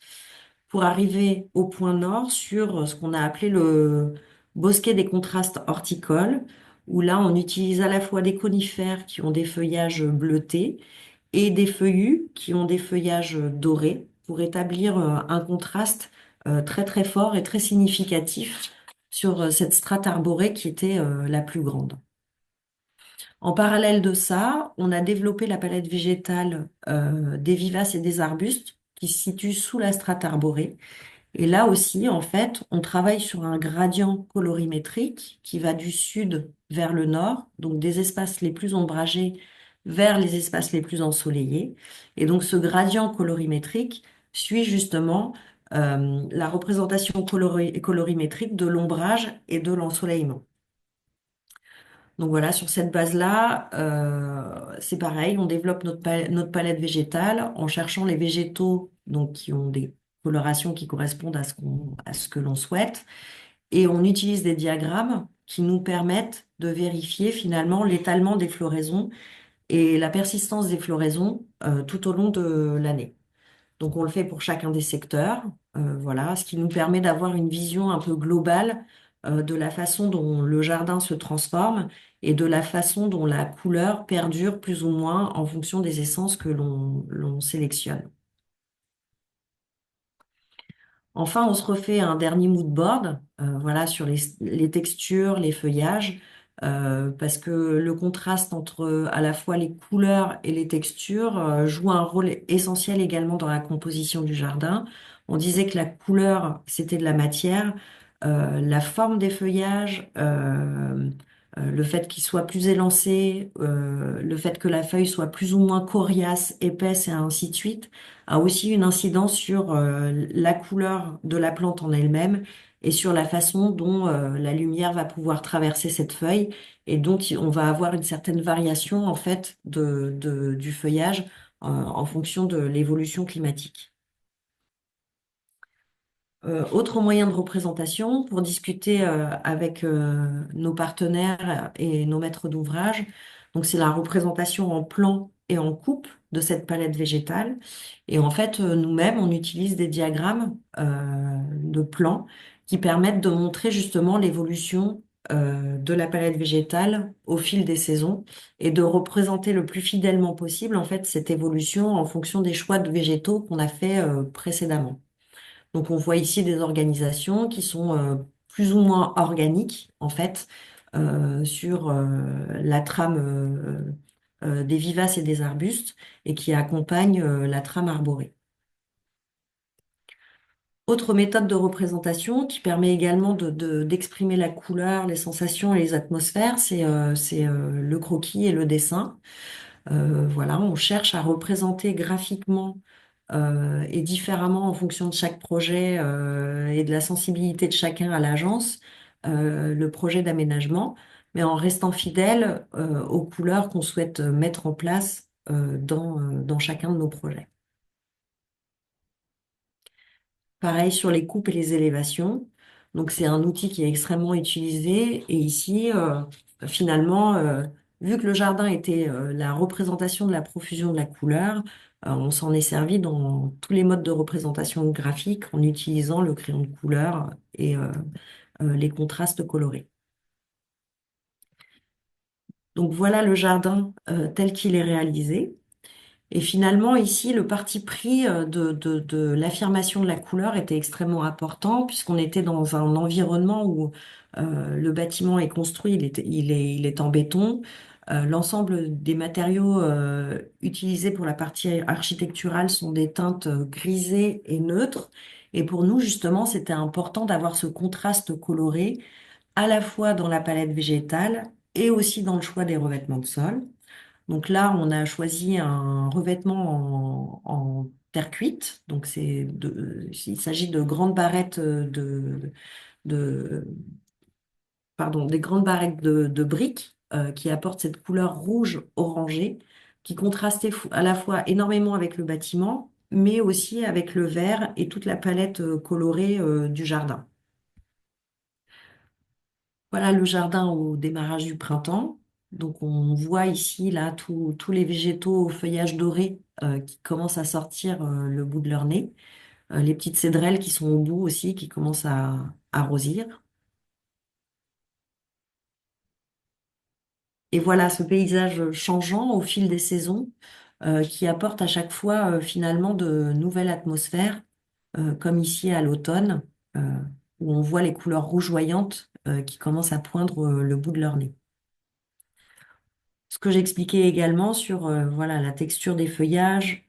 pour arriver au point nord sur ce qu'on a appelé le bosquet des contrastes horticoles, où là on utilise à la fois des conifères qui ont des feuillages bleutés et des feuillus qui ont des feuillages dorés pour établir un contraste très très fort et très significatif sur cette strate arborée qui était la plus grande. En parallèle de ça, on a développé la palette végétale des vivaces et des arbustes qui se situent sous la strate arborée et là aussi, en fait, on travaille sur un gradient colorimétrique qui va du sud vers le nord, donc des espaces les plus ombragés vers les espaces les plus ensoleillés. Et donc ce gradient colorimétrique suit justement la représentation colorimétrique de l'ombrage et de l'ensoleillement. Donc voilà, sur cette base-là, c'est pareil, on développe notre palette végétale en cherchant les végétaux donc, qui ont des colorations qui correspondent à ce que l'on souhaite. Et on utilise des diagrammes qui nous permettent de vérifier finalement l'étalement des floraisons et la persistance des floraisons tout au long de l'année. Donc, on le fait pour chacun des secteurs, voilà, ce qui nous permet d'avoir une vision un peu globale de la façon dont le jardin se transforme et de la façon dont la couleur perdure plus ou moins en fonction des essences que l'on sélectionne. Enfin, on se refait un dernier mood board, voilà, sur les textures, les feuillages, parce que le contraste entre à la fois les couleurs et les textures joue un rôle essentiel également dans la composition du jardin. On disait que la couleur, c'était de la matière. la forme des feuillages, le fait qu'ils soient plus élancés, le fait que la feuille soit plus ou moins coriace, épaisse et ainsi de suite, a aussi une incidence sur la couleur de la plante en elle-même et sur la façon dont la lumière va pouvoir traverser cette feuille et donc on va avoir une certaine variation en fait du feuillage en fonction de l'évolution climatique. Autre moyen de représentation pour discuter avec nos partenaires et nos maîtres d'ouvrage. Donc, c'est la représentation en plan et en coupe de cette palette végétale. Et en fait, nous-mêmes, on utilise des diagrammes de plans qui permettent de montrer justement l'évolution de la palette végétale au fil des saisons et de représenter le plus fidèlement possible en fait cette évolution en fonction des choix de végétaux qu'on a fait précédemment. Donc, on voit ici des organisations qui sont plus ou moins organiques, en fait, sur la trame des vivaces et des arbustes et qui accompagnent la trame arborée. Autre méthode de représentation qui permet également d'exprimer la couleur, les sensations et les atmosphères, c'est le croquis et le dessin. Voilà, on cherche à représenter graphiquement et différemment en fonction de chaque projet et de la sensibilité de chacun à l'agence, le projet d'aménagement, mais en restant fidèle aux couleurs qu'on souhaite mettre en place dans chacun de nos projets. Pareil sur les coupes et les élévations. Donc, c'est un outil qui est extrêmement utilisé. Et ici, finalement, vu que le jardin était la représentation de la profusion de la couleur, on s'en est servi dans tous les modes de représentation graphique en utilisant le crayon de couleur et les contrastes colorés. Donc, voilà le jardin tel qu'il est réalisé. Et finalement, ici, le parti pris de l'affirmation de la couleur était extrêmement important puisqu'on était dans un environnement où le bâtiment est construit, il est en béton. L'ensemble des matériaux utilisés pour la partie architecturale sont des teintes grisées et neutres. Et pour nous, justement, c'était important d'avoir ce contraste coloré à la fois dans la palette végétale et aussi dans le choix des revêtements de sol. Donc là, on a choisi un revêtement en terre cuite. Donc il s'agit de grandes barrettes de- pardon, des grandes barrettes de briques qui apportent cette couleur rouge orangée qui contrastait à la fois énormément avec le bâtiment, mais aussi avec le vert et toute la palette colorée du jardin. Voilà le jardin au démarrage du printemps. Donc on voit ici là tous les végétaux au feuillage doré qui commencent à sortir le bout de leur nez. Les petites cédrelles qui sont au bout aussi qui commencent à rosir. Et voilà ce paysage changeant au fil des saisons qui apporte à chaque fois finalement de nouvelles atmosphères, comme ici à l'automne euh, où on voit les couleurs rougeoyantes qui commencent à poindre le bout de leur nez. Ce que j'expliquais également sur voilà, la texture des feuillages,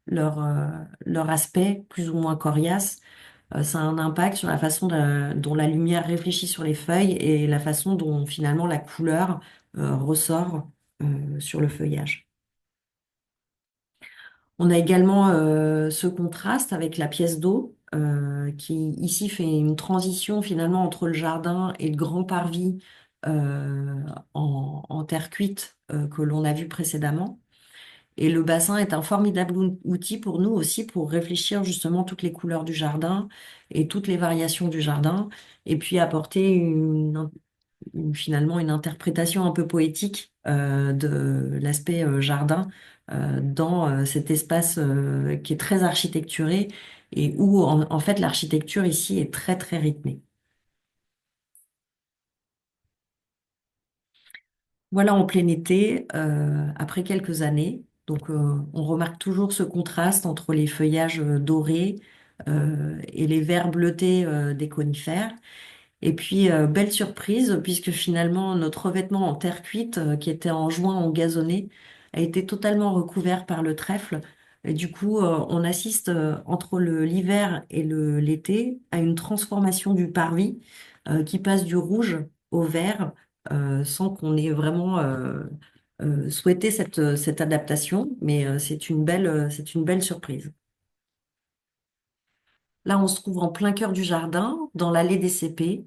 leur aspect plus ou moins coriace, ça a un impact sur la façon dont la lumière réfléchit sur les feuilles et la façon dont finalement la couleur ressort sur le feuillage. On a également ce contraste avec la pièce d'eau qui ici fait une transition finalement entre le jardin et le grand parvis en terre cuite que l'on a vu précédemment. Et le bassin est un formidable outil pour nous aussi pour réfléchir justement toutes les couleurs du jardin et toutes les variations du jardin et puis apporter finalement une interprétation un peu poétique de l'aspect jardin dans cet espace qui est très architecturé et où en fait l'architecture ici est très très rythmée. Voilà en plein été, après quelques années. Donc on remarque toujours ce contraste entre les feuillages dorés et les verts bleutés des conifères. Et puis, belle surprise, puisque finalement, notre revêtement en terre cuite, qui était en juin en gazonné, a été totalement recouvert par le trèfle, Et du coup, on assiste entre l'hiver et l'été à une transformation du parvis qui passe du rouge au vert sans qu'on ait vraiment souhaité cette adaptation, mais c'est une belle surprise. Là, on se trouve en plein cœur du jardin, dans l'allée des CP,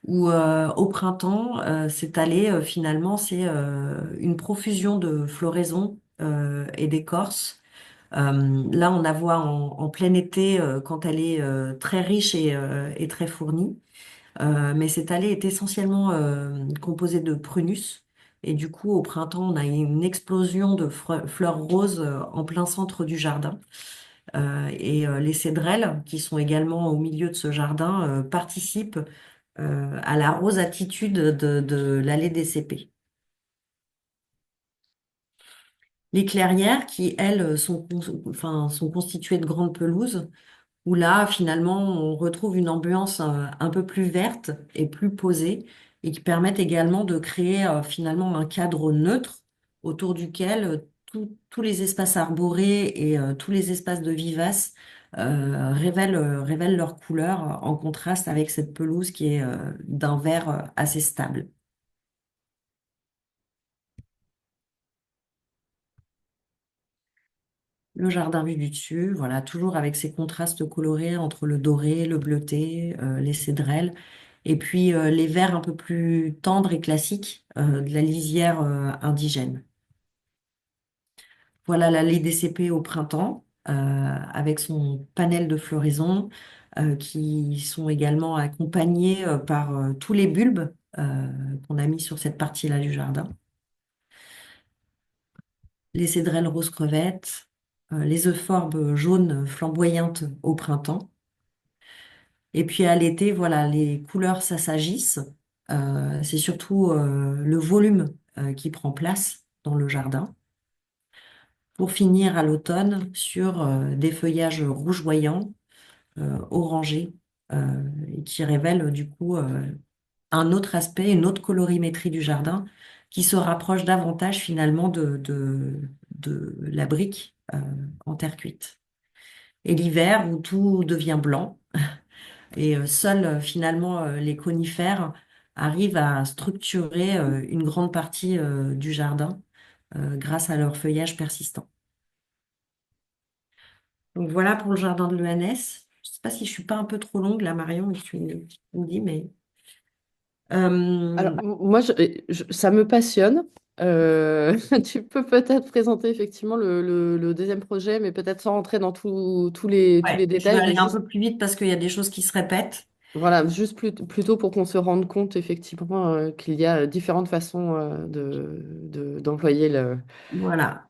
où au printemps, cette allée, finalement, c'est une profusion de floraisons et d'écorces. Là, on la voit en plein été quand elle est très riche et très fournie. Mais cette allée est essentiellement composée de prunus. Et du coup, au printemps, on a une explosion de fleurs roses en plein centre du jardin. Les cédrelles, qui sont également au milieu de ce jardin, participent à la rose attitude de l'allée des CP. Les clairières, qui, elles, enfin, sont constituées de grandes pelouses, où là, finalement, on retrouve une ambiance un peu plus verte et plus posée, et qui permettent également de créer finalement un cadre neutre autour duquel tous les espaces arborés et tous les espaces de vivaces révèlent leur couleur en contraste avec cette pelouse qui est d'un vert assez stable. Le jardin vu du dessus, voilà, toujours avec ces contrastes colorés entre le doré, le bleuté, les cédrelles, et puis les verts un peu plus tendres et classiques de la lisière indigène. Voilà l'allée des CP au printemps, avec son panel de floraison, qui sont également accompagnés par tous les bulbes qu'on a mis sur cette partie-là du jardin. Les cédrelles rose crevette, les euphorbes jaunes flamboyantes au printemps. Et puis à l'été, voilà, les couleurs s'assagissent. C'est surtout le volume qui prend place dans le jardin. Pour finir à l'automne sur des feuillages rougeoyants, orangés, et qui révèlent du coup un autre aspect, une autre colorimétrie du jardin qui se rapproche davantage finalement de la brique en terre cuite. Et l'hiver où tout devient blanc et seuls finalement les conifères arrivent à structurer une grande partie du jardin grâce à leur feuillage persistant. Donc voilà pour le jardin de l'ENS. Je ne sais pas si je suis pas un peu trop longue là, Marion, mais tu me dis, mais Alors, euh, moi, ça me passionne. Tu peux peut-être présenter effectivement le deuxième projet, mais peut-être sans rentrer dans tous les ouais, je vais détails, mais aller un juste, peu plus vite parce qu'il y a des choses qui se répètent. voilà, juste plutôt pour qu'on se rende compte effectivement qu'il y a différentes façons d'employer Voilà.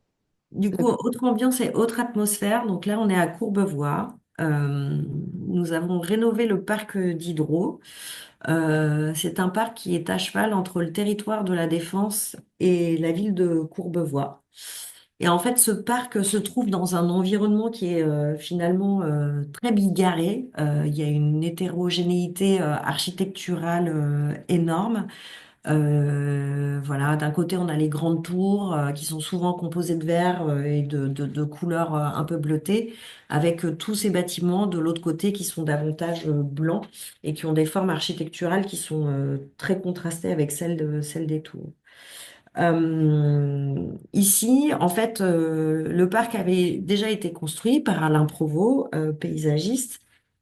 Du coup, le- autre ambiance et autre atmosphère. Donc là, on est à Courbevoie. Nous avons rénové le parc d'Hydro. C'est un parc qui est à cheval entre le territoire de la Défense et la ville de Courbevoie. Et en fait, ce parc se trouve dans un environnement qui est finalement très bigarré. Il y a une hétérogénéité architecturale énorme. Voilà, d'un côté, on a les grandes tours qui sont souvent composées de verre et de couleurs un peu bleutées, avec tous ces bâtiments de l'autre côté qui sont davantage blancs et qui ont des formes architecturales qui sont très contrastées avec celles des tours. Ici, en fait, le parc avait déjà été construit par Alain Provost, paysagiste.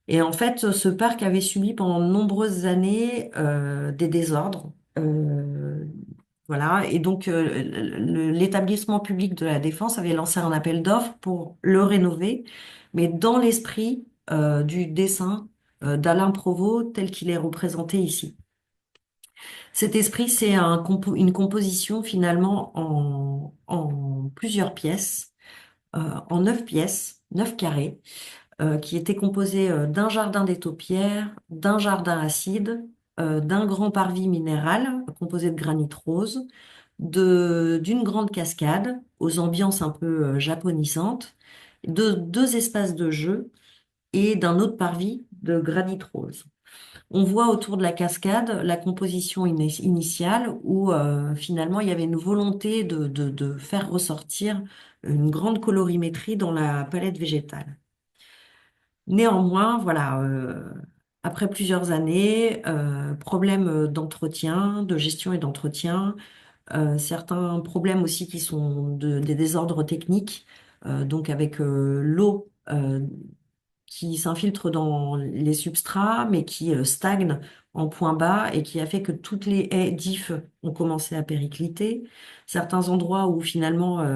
Et en fait, ce parc avait subi pendant de nombreuses années des désordres. Voilà. Et donc, l'établissement public de la Défense avait lancé un appel d'offres pour le rénover, mais dans l'esprit du dessin d'Alain Provost tel qu'il est représenté ici. Cet esprit, c'est une composition finalement en plusieurs pièces, en 9 pièces, 9 carrés, qui étaient composés d'un jardin des taupières, d'un jardin acide, d'un grand parvis minéral composé de granit rose, d'une grande cascade aux ambiances un peu japonissantes, de deux espaces de jeu et d'un autre parvis de granit rose. On voit autour de la cascade la composition initiale où finalement il y avait une volonté de faire ressortir une grande colorimétrie dans la palette végétale. Néanmoins, voilà, après plusieurs années, problèmes d'entretien, de gestion et d'entretien, certains problèmes aussi qui sont des désordres techniques, donc avec l'eau qui s'infiltre dans les substrats, mais qui stagne en point bas et qui a fait que toutes les haies d'ifs ont commencé à péricliter. Certains endroits où finalement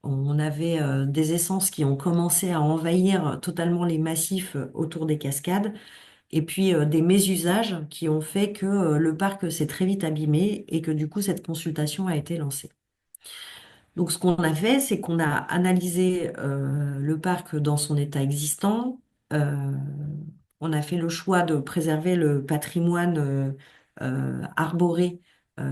on avait des essences qui ont commencé à envahir totalement les massifs autour des cascades, et puis des mésusages qui ont fait que le parc s'est très vite abîmé et que du coup cette consultation a été lancée. Donc, ce qu'on a fait, c'est qu'on a analysé le parc dans son état existant. Euh, on a fait le choix de préserver le patrimoine arboré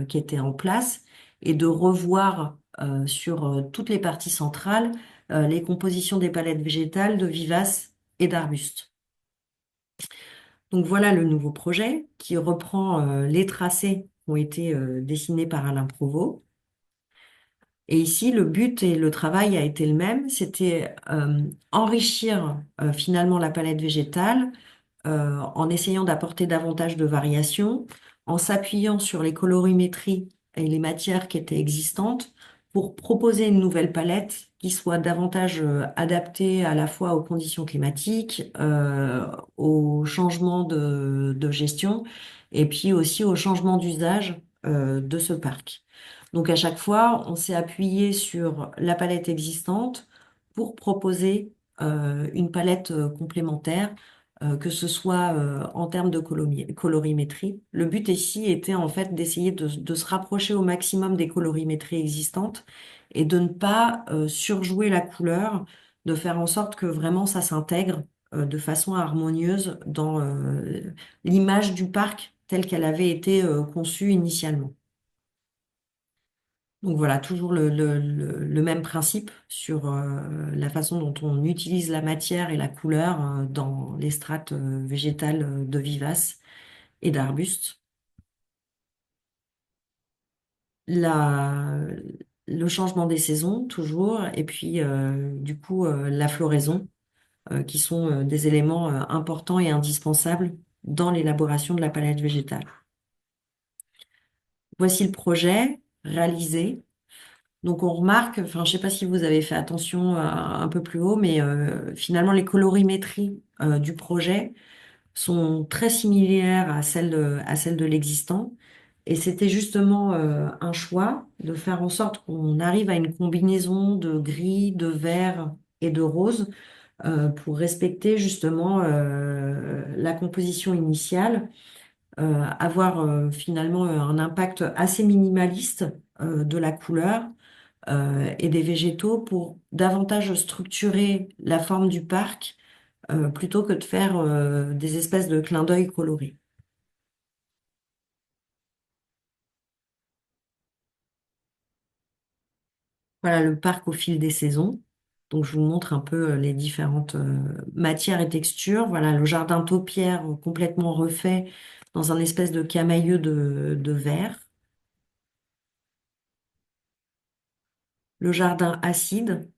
qui était en place et de revoir sur toutes les parties centrales les compositions des palettes végétales de vivaces et d'arbustes. Donc voilà le nouveau projet qui reprend les tracés qui ont été dessinés par Alain Provost. Et ici, le but et le travail a été le même, c'était enrichir finalement la palette végétale en essayant d'apporter davantage de variations, en s'appuyant sur les colorimétries et les matières qui étaient existantes pour proposer une nouvelle palette qui soit davantage adaptée à la fois aux conditions climatiques, aux changements de gestion et puis aussi aux changements d'usage de ce parc. Donc à chaque fois, on s'est appuyé sur la palette existante pour proposer une palette complémentaire que ce soit en termes de colorimétrie. Le but ici était en fait d'essayer de se rapprocher au maximum des colorimétries existantes et de ne pas surjouer la couleur, de faire en sorte que vraiment ça s'intègre de façon harmonieuse dans l'image du parc telle qu'elle avait été conçue initialement. Donc voilà, toujours le même principe sur la façon dont on utilise la matière et la couleur dans les strates végétales de vivaces et d'arbustes. La- le changement des saisons, toujours, et puis du coup la floraison, qui sont des éléments importants et indispensables dans l'élaboration de la palette végétale. Voici le projet réalisé. Donc on remarque, enfin je sais pas si vous avez fait attention un peu plus haut, mais finalement les colorimétries du projet sont très similaires à celles de l'existant. Et c'était justement un choix de faire en sorte qu'on arrive à une combinaison de gris, de vert et de rose pour respecter justement la composition initiale, avoir finalement un impact assez minimaliste de la couleur et des végétaux pour davantage structurer la forme du parc plutôt que de faire des espèces de clins d'œil colorés. Voilà le parc au fil des saisons. Donc je vous montre un peu les différentes matières et textures. Voilà le jardin taupière complètement refait dans un espèce de camailleux de verre. Le jardin acide,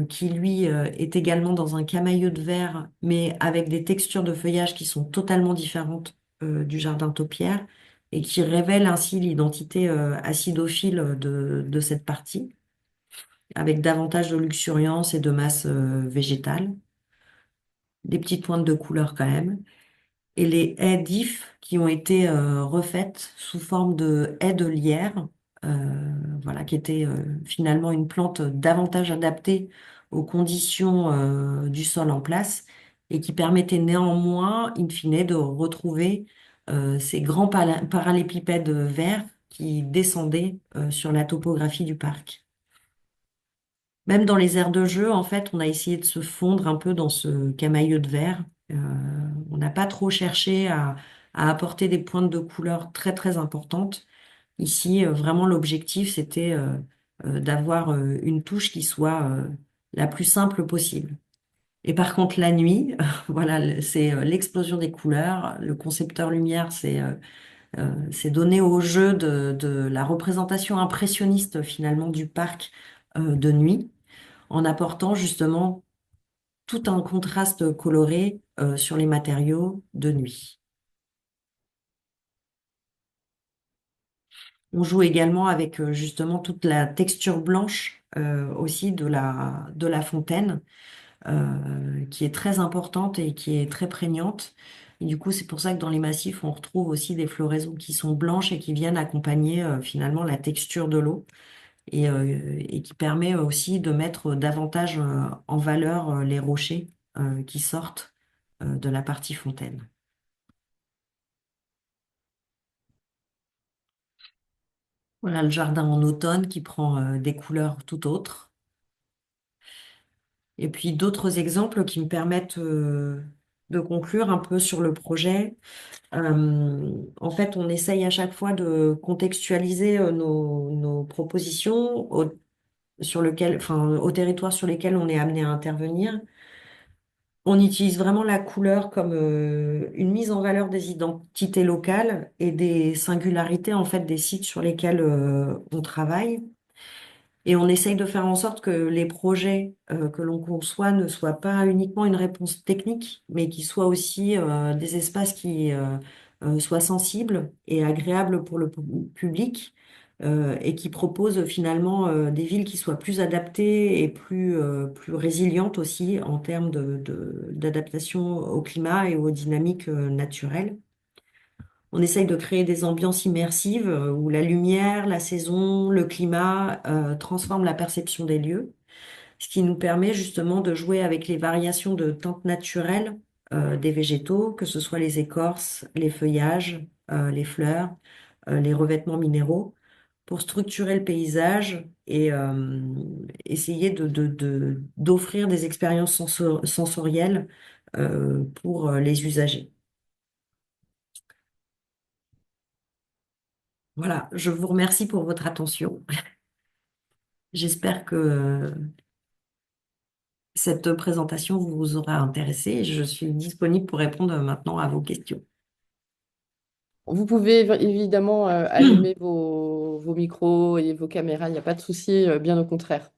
qui lui est également dans un camailleux de verre, mais avec des textures de feuillage qui sont totalement différentes du jardin taupière et qui révèlent ainsi l'identité acidophile de cette partie, avec davantage de luxuriance et de masse végétale, des petites pointes de couleur quand même. Et les haies d'if qui ont été refaites sous forme de haies de lierre, voilà, qui était finalement une plante davantage adaptée aux conditions du sol en place et qui permettait néanmoins, in fine, de retrouver ces grands parallépipèdes verts qui descendaient sur la topographie du parc. Même dans les aires de jeu, en fait, on a essayé de se fondre un peu dans ce camailleux de verre. Euh, on n'a pas trop cherché à apporter des pointes de couleur très très importantes. Ici, vraiment, l'objectif, c'était d'avoir une touche qui soit la plus simple possible. Et par contre, la nuit, voilà, c'est l'explosion des couleurs. Le concepteur lumière, c'est donné au jeu de la représentation impressionniste finalement du parc de nuit en apportant justement tout un contraste coloré sur les matériaux de nuit. On joue également avec justement toute la texture blanche aussi de la fontaine, qui est très importante et qui est très prégnante. Et du coup, c'est pour ça que dans les massifs, on retrouve aussi des floraisons qui sont blanches et qui viennent accompagner finalement la texture de l'eau et qui permet aussi de mettre davantage en valeur les rochers qui sortent de la partie fontaine. Voilà le jardin en automne qui prend des couleurs tout autres. Et puis d'autres exemples qui me permettent de conclure un peu sur le projet. En fait, on essaye à chaque fois de contextualiser nos propositions au territoire sur lesquels on est amené à intervenir. On utilise vraiment la couleur comme une mise en valeur des identités locales et des singularités en fait des sites sur lesquels on travaille. Et on essaye de faire en sorte que les projets que l'on conçoit ne soient pas uniquement une réponse technique, mais qui soient aussi des espaces qui soient sensibles et agréables pour le public, et qui proposent finalement des villes qui soient plus adaptées et plus résilientes aussi en termes d'adaptation au climat et aux dynamiques naturelles. On essaye de créer des ambiances immersives où la lumière, la saison, le climat transforment la perception des lieux, ce qui nous permet justement de jouer avec les variations de teintes naturelles des végétaux, que ce soit les écorces, les feuillages, les fleurs, les revêtements minéraux, pour structurer le paysage et essayer d'offrir des expériences sensorielles pour les usagers. Voilà, je vous remercie pour votre attention. J'espère que cette présentation vous aura intéressé. Je suis disponible pour répondre maintenant à vos questions. Vous pouvez évidemment allumer vos micros et vos caméras, il n'y a pas de souci, bien au contraire.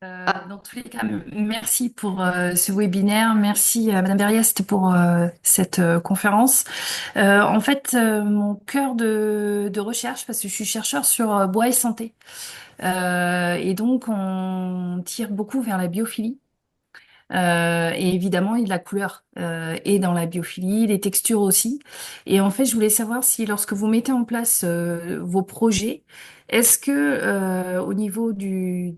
Ah, Dans tous les cas, merci pour ce webinaire. Merci Madame Berriest pour cette conférence. En fait, mon cœur de recherche, parce que je suis chercheur sur bois et santé, et donc on tire beaucoup vers la biophilie. Et évidemment, il y a de la couleur et dans la biophilie, les textures aussi. Et en fait, je voulais savoir si lorsque vous mettez en place vos projets, est-ce que au niveau des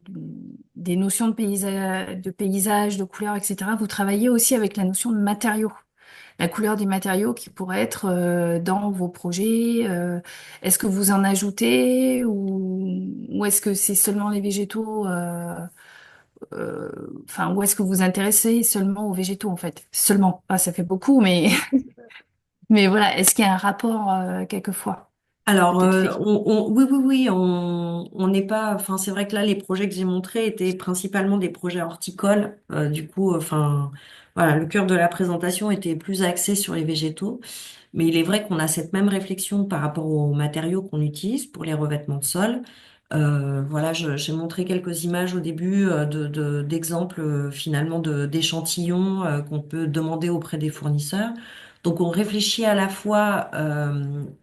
notions de paysage, de couleur, etc., vous travaillez aussi avec la notion de matériaux? La couleur des matériaux qui pourraient être dans vos projets, est-ce que vous en ajoutez ou est-ce que c'est seulement les végétaux euh, enfin, où est-ce que vous vous intéressez seulement aux végétaux, en fait? Seulement. Ah, ça fait beaucoup, mais, mais voilà. Est-ce qu'il y a un rapport, quelquefois, Alors, peut-être fait? oui, oui, oui, on n'est pas. Enfin, c'est vrai que là, les projets que j'ai montrés étaient principalement des projets horticoles. Du coup, enfin, voilà, le cœur de la présentation était plus axé sur les végétaux. Mais il est vrai qu'on a cette même réflexion par rapport aux matériaux qu'on utilise pour les revêtements de sol. Voilà, j'ai montré quelques images au début d'exemples finalement d'échantillons qu'on peut demander auprès des fournisseurs. Donc on réfléchit à la fois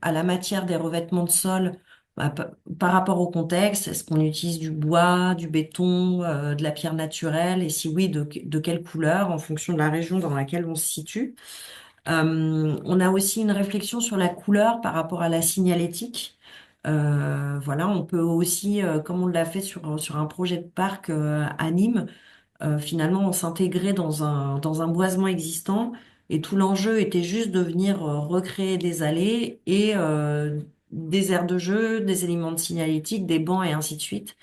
à la matière des revêtements de sol par rapport au contexte. Est-ce qu'on utilise du bois, du béton, de la pierre naturelle? Et si oui, de quelle couleur en fonction de la région dans laquelle on se situe? On a aussi une réflexion sur la couleur par rapport à la signalétique. Voilà, on peut aussi, comme on l'a fait sur un projet de parc à Nîmes, finalement, on s'intégrait dans un boisement existant et tout l'enjeu était juste de venir recréer des allées et des aires de jeu, des éléments de signalétique, des bancs et ainsi de suite.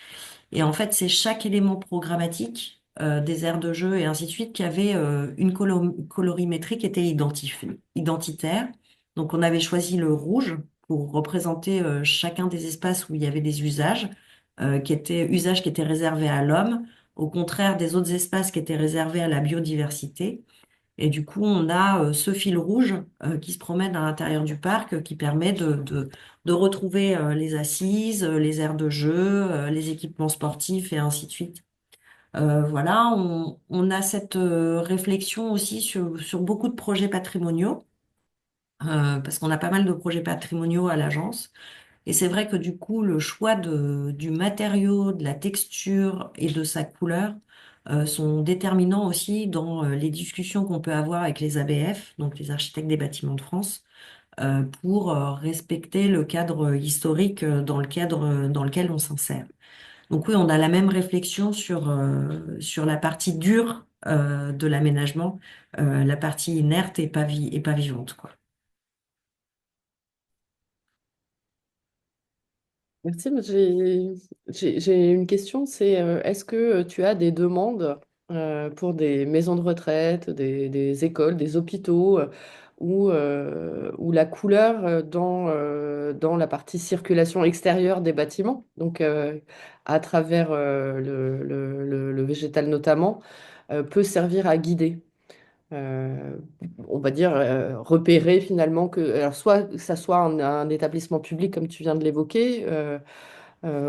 Et en fait, c'est chaque élément programmatique, des aires de jeu et ainsi de suite, qui avait une colorimétrie qui était identitaire. Donc, on avait choisi le rouge pour représenter chacun des espaces où il y avait des usages qui étaient réservés à l'homme, au contraire des autres espaces qui étaient réservés à la biodiversité. Et du coup, on a ce fil rouge qui se promène à l'intérieur du parc, qui permet de retrouver les assises, les aires de jeu, les équipements sportifs et ainsi de suite. Voilà, on a cette réflexion aussi sur beaucoup de projets patrimoniaux, parce qu'on a pas mal de projets patrimoniaux à l'agence. Et c'est vrai que du coup, le choix du matériau, de la texture et de sa couleur sont déterminants aussi dans les discussions qu'on peut avoir avec les ABF, donc les architectes des bâtiments de France, pour respecter le cadre historique dans lequel on s'insère. Donc oui, on a la même réflexion sur la partie dure de l'aménagement, la partie inerte et pas vivante, quoi. Merci. Mais j'ai une question, c'est est-ce que tu as des demandes pour des maisons de retraite, des écoles, des hôpitaux, où la couleur dans la partie circulation extérieure des bâtiments, donc à travers le végétal notamment, peut servir à guider? euh, on va dire, repérer finalement que, alors soit que ça soit un établissement public comme tu viens de l'évoquer,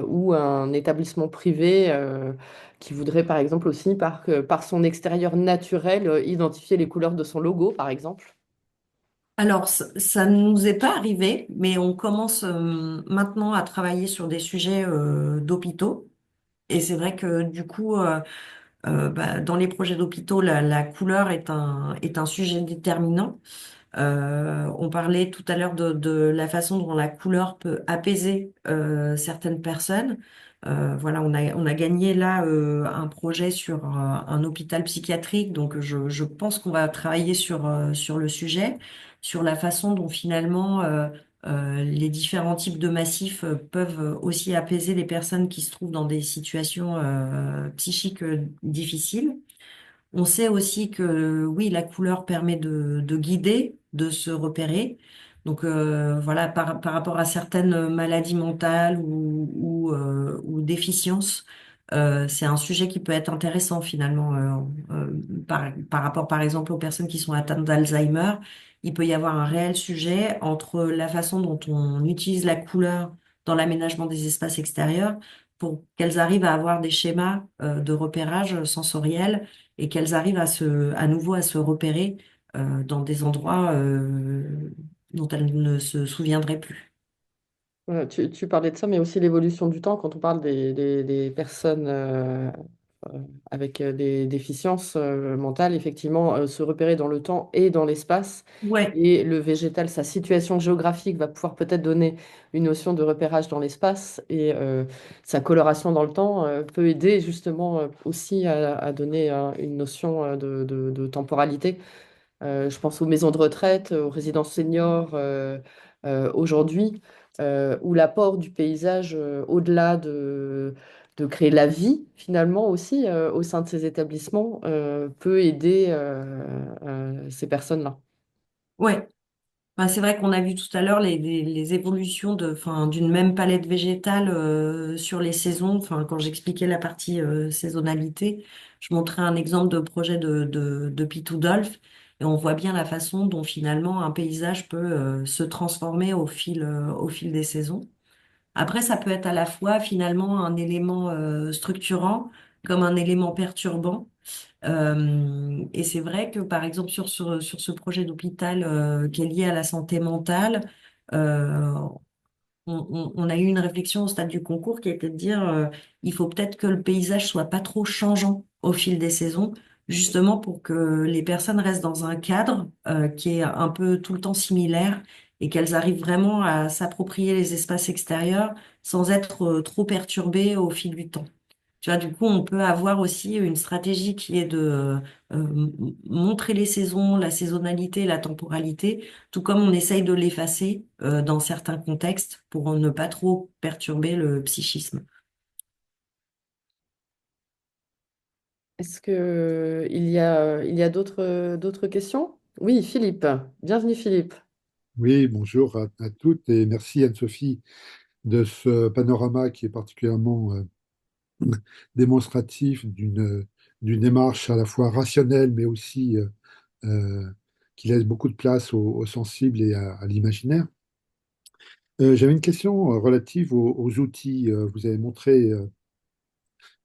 ou un établissement privé qui voudrait par exemple aussi par son extérieur naturel identifier les couleurs de son logo par exemple. Alors, ça ne nous est pas arrivé, mais on commence maintenant à travailler sur des sujets d'hôpitaux. Et c'est vrai que du coup, bah, dans les projets d'hôpitaux, la couleur est un sujet déterminant. On parlait tout à l'heure de la façon dont la couleur peut apaiser certaines personnes. Voilà, on a gagné là un projet sur un hôpital psychiatrique, donc je pense qu'on va travailler sur le sujet, sur la façon dont finalement les différents types de massifs peuvent aussi apaiser les personnes qui se trouvent dans des situations psychiques difficiles. On sait aussi que oui, la couleur permet de guider, de se repérer. Donc voilà, par rapport à certaines maladies mentales ou déficiences, c'est un sujet qui peut être intéressant finalement. Par rapport par exemple aux personnes qui sont atteintes d'Alzheimer, il peut y avoir un réel sujet entre la façon dont on utilise la couleur dans l'aménagement des espaces extérieurs pour qu'elles arrivent à avoir des schémas de repérage sensoriel et qu'elles arrivent à nouveau à se repérer dans des endroits dont elles ne se souviendraient plus. Voilà, tu parlais de ça, mais aussi l'évolution du temps quand on parle des personnes avec des déficiences mentales, effectivement, se repérer dans le temps et dans l'espace. Ouais, Et le végétal, sa situation géographique va pouvoir peut-être donner une notion de repérage dans l'espace et sa coloration dans le temps peut aider justement aussi à donner une notion de temporalité. Je pense aux maisons de retraite, aux résidences seniors aujourd'hui, où l'apport du paysage, au-delà de créer la vie, finalement aussi, au sein de ces établissements, peut aider ces personnes-là. ouais. Enfin, c'est vrai qu'on a vu tout à l'heure les évolutions enfin, d'une même palette végétale sur les saisons. Enfin, quand j'expliquais la partie saisonnalité, je montrais un exemple de projet de Pitoudolf et on voit bien la façon dont finalement un paysage peut se transformer au fil des saisons. Après, ça peut être à la fois finalement un élément structurant comme un élément perturbant. Et c'est vrai que par exemple sur ce projet d'hôpital qui est lié à la santé mentale, euh, on a eu une réflexion au stade du concours qui était de dire il faut peut-être que le paysage soit pas trop changeant au fil des saisons, justement pour que les personnes restent dans un cadre qui est un peu tout le temps similaire et qu'elles arrivent vraiment à s'approprier les espaces extérieurs sans être trop perturbées au fil du temps. Tu vois, du coup, on peut avoir aussi une stratégie qui est de montrer les saisons, la saisonnalité, la temporalité, tout comme on essaye de l'effacer dans certains contextes pour ne pas trop perturber le psychisme. Est-ce que il y a d'autres questions? Oui, Philippe. Bienvenue, Philippe. Oui, bonjour à toutes et merci Anne-Sophie de ce panorama qui est particulièrement démonstratif d'une démarche à la fois rationnelle mais aussi euh, qui laisse beaucoup de place au sensible et à l'imaginaire. J'avais une question relative aux outils. Vous avez montré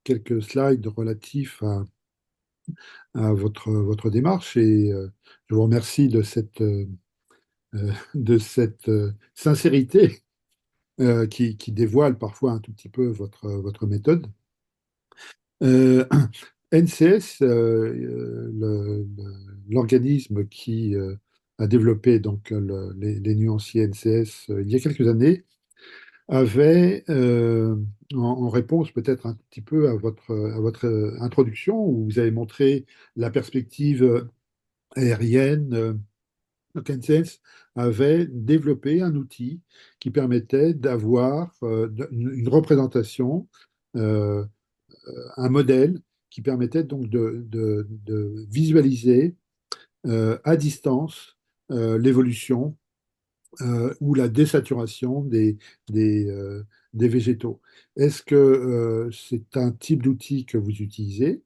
quelques slides relatifs à votre démarche et je vous remercie de cette sincérité qui dévoile parfois un tout petit peu votre méthode. Euh, NCS, l'organisme qui a développé donc les nuanciers NCS il y a quelques années, avait, en réponse peut-être un petit peu à votre introduction, où vous avez montré la perspective aérienne, donc NCS avait développé un outil qui permettait d'avoir une représentation, euh, un modèle qui permettait donc de visualiser à distance l'évolution ou la désaturation des végétaux. Est-ce que c'est un type d'outil que vous utilisez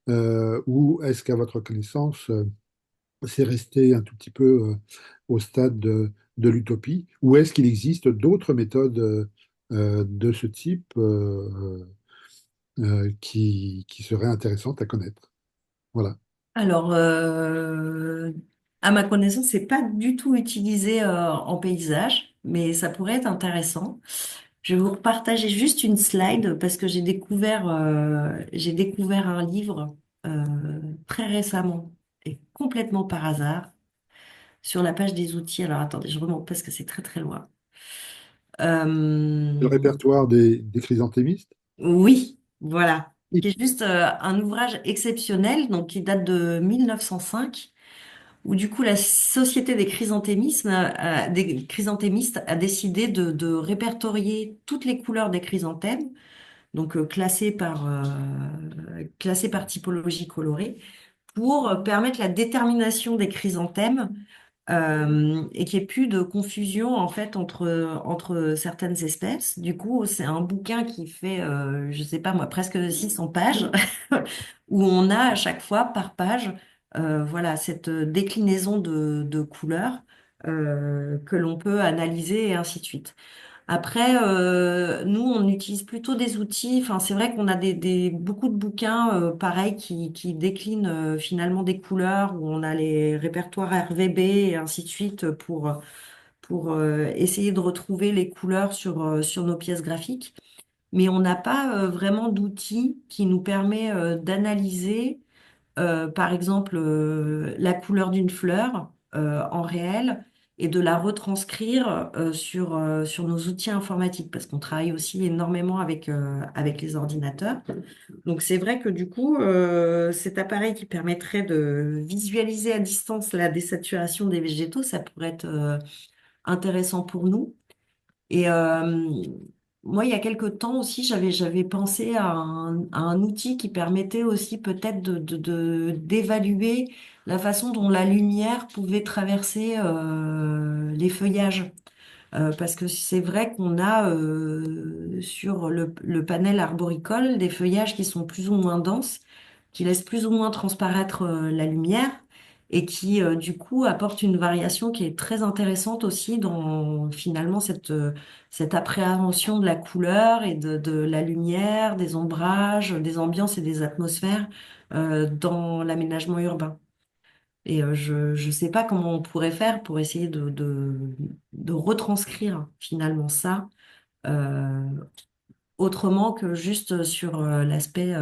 ou est-ce qu'à votre connaissance, c'est resté un tout petit peu au stade de l'utopie ou est-ce qu'il existe d'autres méthodes de ce type qui seraient intéressantes à connaître? Voilà. Alors, à ma connaissance, c'est pas du tout utilisé en paysage, mais ça pourrait être intéressant. Je vais vous partager juste une slide parce que j'ai découvert un livre euh, très récemment et complètement par hasard sur la page des outils. Alors attendez, je remonte parce que c'est très très loin. Le Euh, répertoire des chrysantémistes? oui, voilà. Oui. Qui est juste un ouvrage exceptionnel, donc qui date de 1905 où du coup la Société des chrysanthémistes a décidé de répertorier toutes les couleurs des chrysanthèmes, donc classées par typologie colorée, pour permettre la détermination des chrysanthèmes et qu'il n'y ait plus de confusion en fait entre certaines espèces. Du coup, c'est un bouquin qui fait, je sais pas moi, presque 600 pages, où on a à chaque fois par page, voilà, cette déclinaison de couleurs que l'on peut analyser et ainsi de suite. Après, nous, on utilise plutôt des outils. Enfin, c'est vrai qu'on a beaucoup de bouquins, pareils, qui déclinent finalement des couleurs, où on a les répertoires RVB et ainsi de suite pour essayer de retrouver les couleurs sur nos pièces graphiques. Mais on n'a pas vraiment d'outils qui nous permet d'analyser par exemple, la couleur d'une fleur en réel et de la retranscrire sur nos outils informatiques parce qu'on travaille aussi énormément avec les ordinateurs. Donc c'est vrai que du coup, cet appareil qui permettrait de visualiser à distance la désaturation des végétaux, ça pourrait être intéressant pour nous. Et moi, il y a quelque temps aussi, j'avais pensé à un outil qui permettait aussi peut-être d'évaluer la façon dont la lumière pouvait traverser les feuillages. Parce que c'est vrai qu'on a sur le panel arboricole des feuillages qui sont plus ou moins denses, qui laissent plus ou moins transparaître la lumière et qui du coup apportent une variation qui est très intéressante aussi dans finalement cette appréhension de la couleur et de la lumière, des ombrages, des ambiances et des atmosphères dans l'aménagement urbain. Et je sais pas comment on pourrait faire pour essayer de retranscrire finalement ça euh, autrement que juste sur l'aspect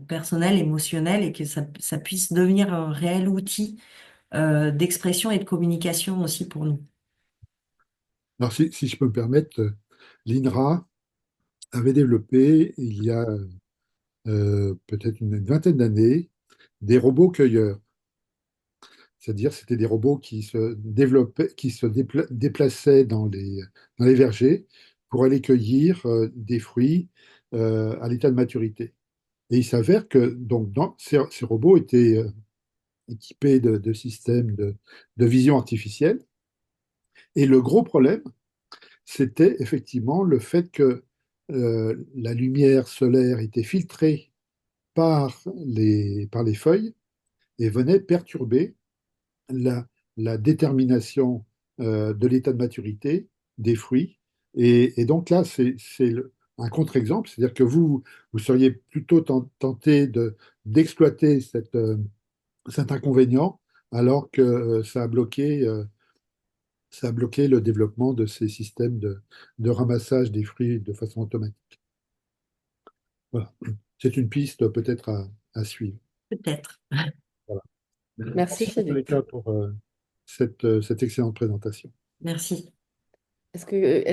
personnel, émotionnel et que ça puisse devenir un réel outil d'expression et de communication aussi pour nous. Alors, si je peux me permettre, l'INRA avait développé, il y a peut-être une vingtaine d'années, des robots cueilleurs. C'est-à-dire, c'était des robots qui se développaient, déplaçaient dans les vergers pour aller cueillir des fruits à l'état de maturité. Et il s'avère que donc, ces robots étaient équipés de systèmes de vision artificielle. Et le gros problème, c'était effectivement le fait que la lumière solaire était filtrée par les feuilles et venait perturber la, la détermination de l'état de maturité des fruits. Et donc là, un contre-exemple, c'est-à-dire que vous seriez plutôt tenté d'exploiter cet inconvénient alors que ça a bloqué le développement de ces systèmes de ramassage des fruits de façon automatique. Voilà. C'est une piste peut-être à suivre. Peut-être. Voilà. Merci Merci en tous les Philippe. cas pour cette excellente présentation. Merci. Est-ce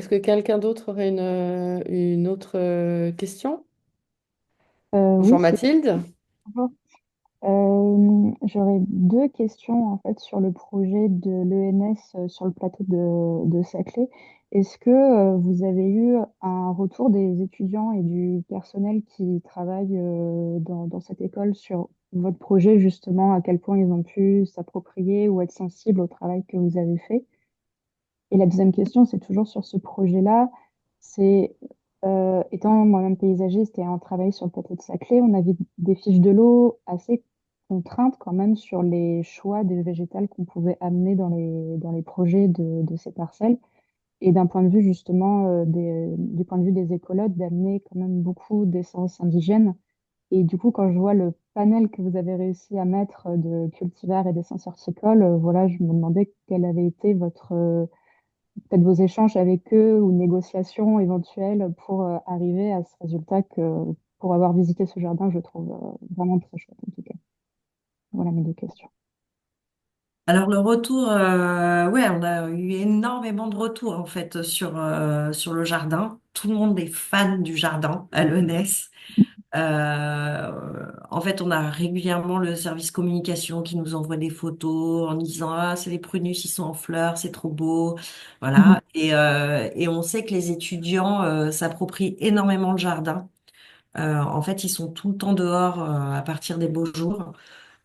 que quelqu'un d'autre aurait une autre question? Oui, Bonjour c'est Mathilde. bonjour. J'aurais deux questions en fait sur le projet de l'ENS sur le plateau de Saclay. Est-ce que vous avez eu un retour des étudiants et du personnel qui travaillent dans cette école sur votre projet, justement, à quel point ils ont pu s'approprier ou être sensibles au travail que vous avez fait? Et la deuxième question, c'est toujours sur ce projet-là. C'est, étant moi-même paysagiste et ayant travaillé sur le plateau de Saclay, on avait des fiches de l'eau assez contraintes quand même sur les choix des végétales qu'on pouvait amener dans les projets de ces parcelles. Et d'un point de vue justement, du point de vue des écologues, d'amener quand même beaucoup d'essences indigènes. Et du coup, quand je vois le panel que vous avez réussi à mettre de cultivars et d'essences horticoles, voilà, je me demandais quel avait été peut-être vos échanges avec eux ou négociations éventuelles pour arriver à ce résultat que, pour avoir visité ce jardin, je trouve vraiment très chouette en tout cas. Voilà mes deux questions. Alors le retour, ouais, on a eu énormément de retours en fait sur le jardin. Tout le monde est fan du jardin à l'ENS. En fait, on a régulièrement le service communication qui nous envoie des photos en disant ah c'est les prunus, ils sont en fleurs, c'est trop beau, Mhm. voilà. Et on sait que les étudiants s'approprient énormément le jardin. En fait, ils sont tout le temps dehors à partir des beaux jours.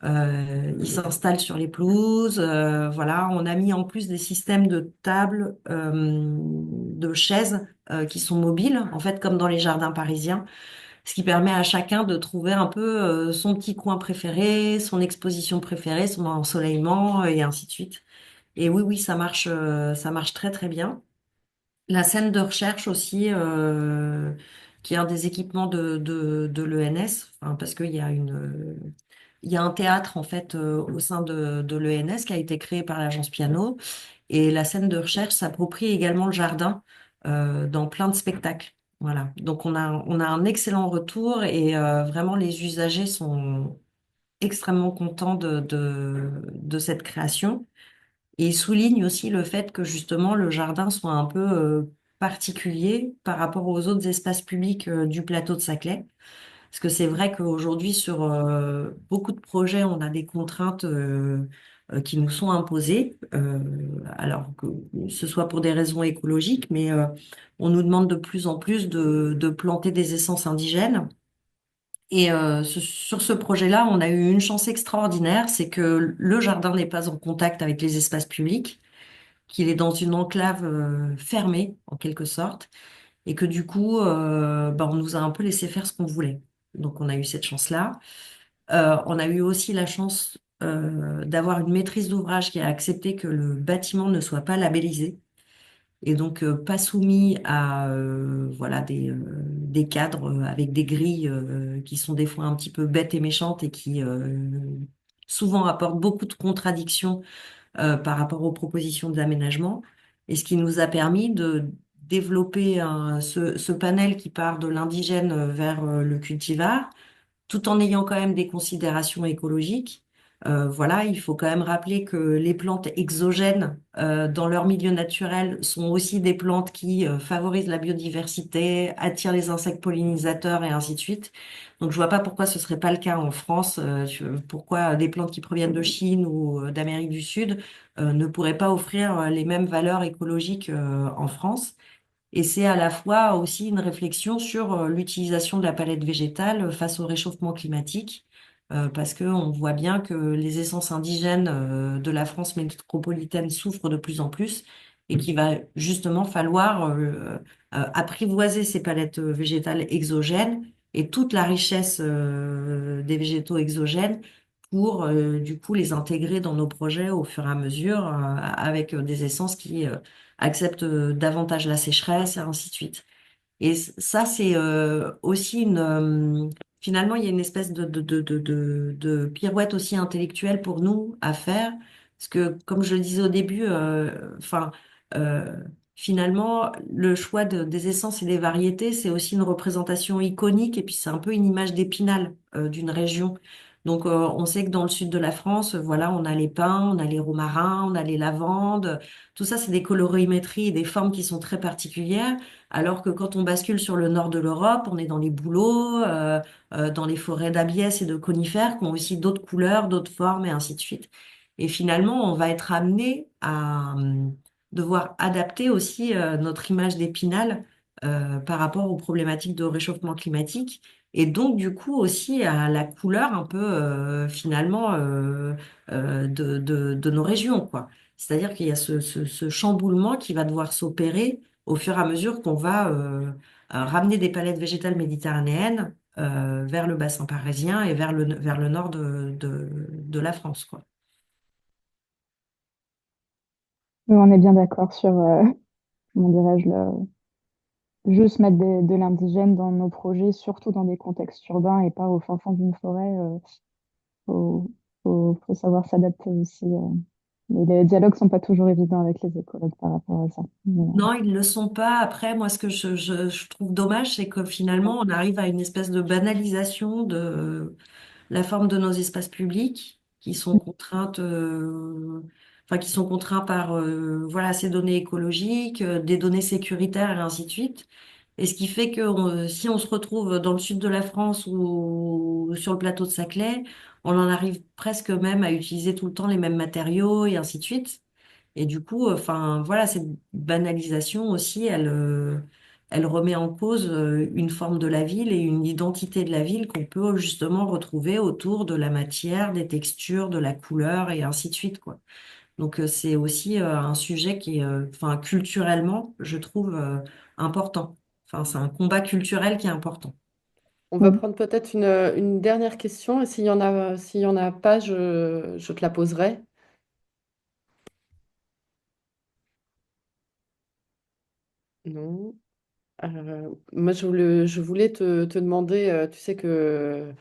Ils s'installent sur les pelouses. Voilà, on a mis en plus des systèmes de tables, de chaises qui sont mobiles, en fait, comme dans les jardins parisiens, ce qui permet à chacun de trouver un peu son petit coin préféré, son exposition préférée, son ensoleillement et ainsi de suite. Et oui, oui, ça marche très très bien. La scène de recherche aussi, qui est un des équipements de l'ENS, enfin, parce qu'il y a il y a un théâtre en fait au sein de l'ENS qui a été créé par l'agence Piano, et la scène de recherche s'approprie également le jardin dans plein de spectacles. Voilà. Donc on a un excellent retour et vraiment les usagers sont extrêmement contents de cette création. Et il souligne aussi le fait que justement le jardin soit un peu particulier par rapport aux autres espaces publics du plateau de Saclay. Parce que c'est vrai qu'aujourd'hui, sur beaucoup de projets, on a des contraintes qui nous sont imposées, alors que ce soit pour des raisons écologiques, mais on nous demande de plus en plus de planter des essences indigènes. Et sur ce projet-là, on a eu une chance extraordinaire, c'est que le jardin n'est pas en contact avec les espaces publics, qu'il est dans une enclave fermée, en quelque sorte, et que du coup, bah, on nous a un peu laissé faire ce qu'on voulait. Donc, on a eu cette chance-là. On a eu aussi la chance d'avoir une maîtrise d'ouvrage qui a accepté que le bâtiment ne soit pas labellisé et donc pas soumis à voilà des cadres avec des grilles qui sont des fois un petit peu bêtes et méchantes et qui souvent apportent beaucoup de contradictions par rapport aux propositions d'aménagement, et ce qui nous a permis de développer ce panel qui part de l'indigène vers le cultivar, tout en ayant quand même des considérations écologiques. Voilà, il faut quand même rappeler que les plantes exogènes dans leur milieu naturel sont aussi des plantes qui favorisent la biodiversité, attirent les insectes pollinisateurs et ainsi de suite. Donc je vois pas pourquoi ce serait pas le cas en France. Pourquoi des plantes qui proviennent de Chine ou d'Amérique du Sud ne pourraient pas offrir les mêmes valeurs écologiques en France. Et c'est à la fois aussi une réflexion sur l'utilisation de la palette végétale face au réchauffement climatique, parce que on voit bien que les essences indigènes de la France métropolitaine souffrent de plus en plus, et qu'il va justement falloir apprivoiser ces palettes végétales exogènes et toute la richesse des végétaux exogènes pour du coup les intégrer dans nos projets au fur et à mesure avec des essences qui acceptent davantage la sécheresse et ainsi de suite. Et ça, c'est aussi finalement, il y a une espèce de pirouette aussi intellectuelle pour nous à faire. Parce que, comme je le disais au début, enfin, euh, finalement, le choix des essences et des variétés, c'est aussi une représentation iconique et puis c'est un peu une image d'épinal d'une région. Donc, on sait que dans le sud de la France, voilà, on a les pins, on a les romarins, on a les lavandes. Tout ça, c'est des colorimétries et des formes qui sont très particulières. Alors que quand on bascule sur le nord de l'Europe, on est dans les bouleaux, dans les forêts d'abiès et de conifères qui ont aussi d'autres couleurs, d'autres formes et ainsi de suite. Et finalement, on va être amené à devoir adapter aussi notre image d'Épinal par rapport aux problématiques de réchauffement climatique et donc du coup aussi à la couleur un peu finalement de nos régions, quoi. C'est-à-dire qu'il y a ce chamboulement qui va devoir s'opérer au fur et à mesure qu'on va ramener des palettes végétales méditerranéennes vers le bassin parisien et vers le nord de la France, quoi. On est bien d'accord sur, comment dirais-je, juste mettre de l'indigène dans nos projets, surtout dans des contextes urbains et pas au fin fond d'une forêt. Faut, faut savoir s'adapter aussi. Mais les dialogues sont pas toujours évidents avec les écologues par rapport à ça. Non, ils ne le sont pas. Après, moi, ce que je trouve dommage, c'est que finalement, on arrive à une espèce de banalisation de la forme de nos espaces publics qui sont contraintes, enfin, qui sont contraints par, voilà, ces données écologiques, des données sécuritaires et ainsi de suite. Et ce qui fait que si on se retrouve dans le sud de la France ou sur le plateau de Saclay, on en arrive presque même à utiliser tout le temps les mêmes matériaux et ainsi de suite. Et du coup, enfin, voilà, cette banalisation aussi, elle remet en cause une forme de la ville et une identité de la ville qu'on peut justement retrouver autour de la matière, des textures, de la couleur et ainsi de suite, quoi. Donc, c'est aussi un sujet qui est, enfin, culturellement, je trouve important. Enfin, c'est un combat culturel qui est important. On va Mm. prendre peut-être une dernière question et s'il y en a pas, je te la poserai. Non. Moi, je voulais te demander, tu sais que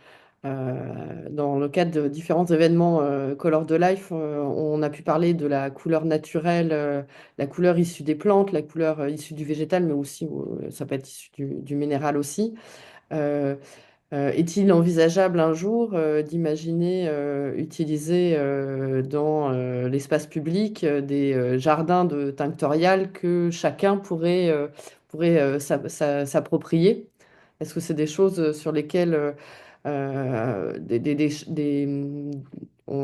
dans le cadre de différents événements Color de Life, on a pu parler de la couleur naturelle, la couleur issue des plantes, la couleur issue du végétal, mais aussi ça peut être issu du minéral aussi. Euh, Est-il envisageable un jour d'imaginer utiliser dans l'espace public des jardins de tinctorial que chacun pourrait s'approprier? Est-ce que c'est des choses sur lesquelles on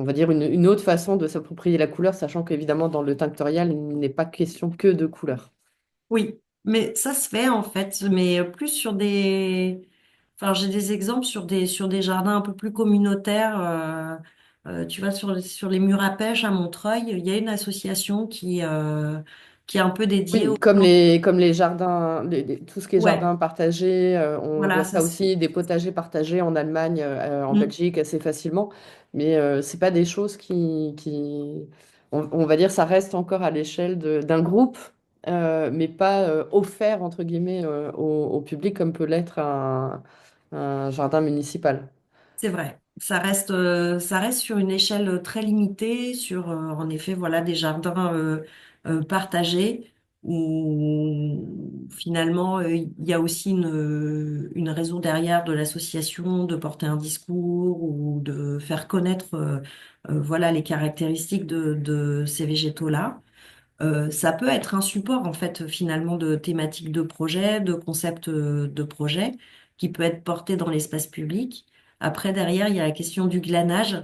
va dire une autre façon de s'approprier la couleur, sachant qu'évidemment dans le tinctorial, il n'est pas question que de couleur. Oui, mais ça se fait en fait, mais plus sur des... Enfin, j'ai des exemples sur des jardins un peu plus communautaires. Tu vois, sur les murs à pêche à Montreuil, il y a une association qui est un peu dédiée Oui, aux plantes. comme les jardins, tout ce qui est Ouais, jardin partagé, on voilà, voit ça ça c'est... aussi, des potagers partagés en Allemagne, en Mm, Belgique assez facilement, mais c'est pas des choses on va dire, ça reste encore à l'échelle d'un groupe, mais pas offert entre guillemets au public comme peut l'être un jardin municipal. c'est vrai. Ça reste sur une échelle très limitée, sur en effet, voilà, des jardins partagés où finalement il y a aussi une raison derrière de l'association de porter un discours ou de faire connaître voilà, les caractéristiques de ces végétaux-là. Ça peut être un support en fait finalement de thématiques de projet, de concepts de projet qui peut être porté dans l'espace public. Après, derrière, il y a la question du glanage,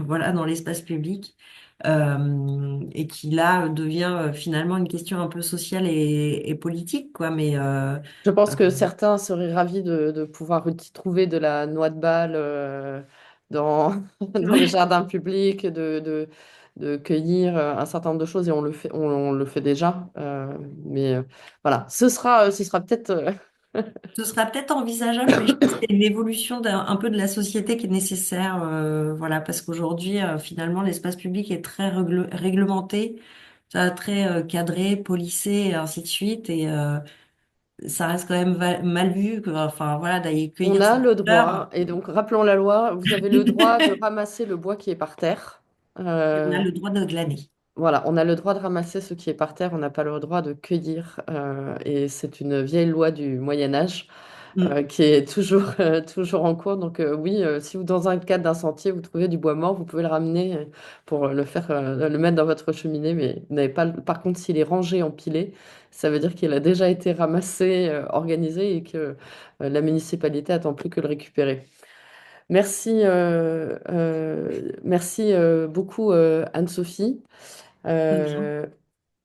voilà, dans l'espace public, et qui là devient finalement une question un peu sociale et politique, quoi. Mais Je pense euh, que certains seraient ravis de pouvoir trouver de la noix de balle dans, dans les ouais, jardins publics, de cueillir un certain nombre de choses et on le fait déjà. Mais voilà, ce sera peut-être Ce sera peut-être envisageable, mais je pense qu'il y a une évolution un peu de la société qui est nécessaire, voilà, parce qu'aujourd'hui, finalement, l'espace public est très réglementé, ça, très cadré, policé, et ainsi de suite, et ça reste quand même mal vu, enfin, voilà, d'aller On cueillir a ses le droit, fleurs. et donc rappelons la loi, vous avez le droit de ramasser le bois qui est par terre. Et on a Euh, le droit de glaner. voilà, on a le droit de ramasser ce qui est par terre, on n'a pas le droit de cueillir. Et c'est une vieille loi du Moyen Âge Mm. qui est toujours, toujours en cours. Donc oui, si vous, dans un cadre d'un sentier, vous trouvez du bois mort, vous pouvez le ramener pour le faire, le mettre dans votre cheminée. Mais vous n'avez pas, par contre, s'il est rangé, empilé, ça veut dire qu'il a déjà été ramassé, organisé et que la municipalité attend plus que le récupérer. Merci, merci beaucoup Anne-Sophie. De rien.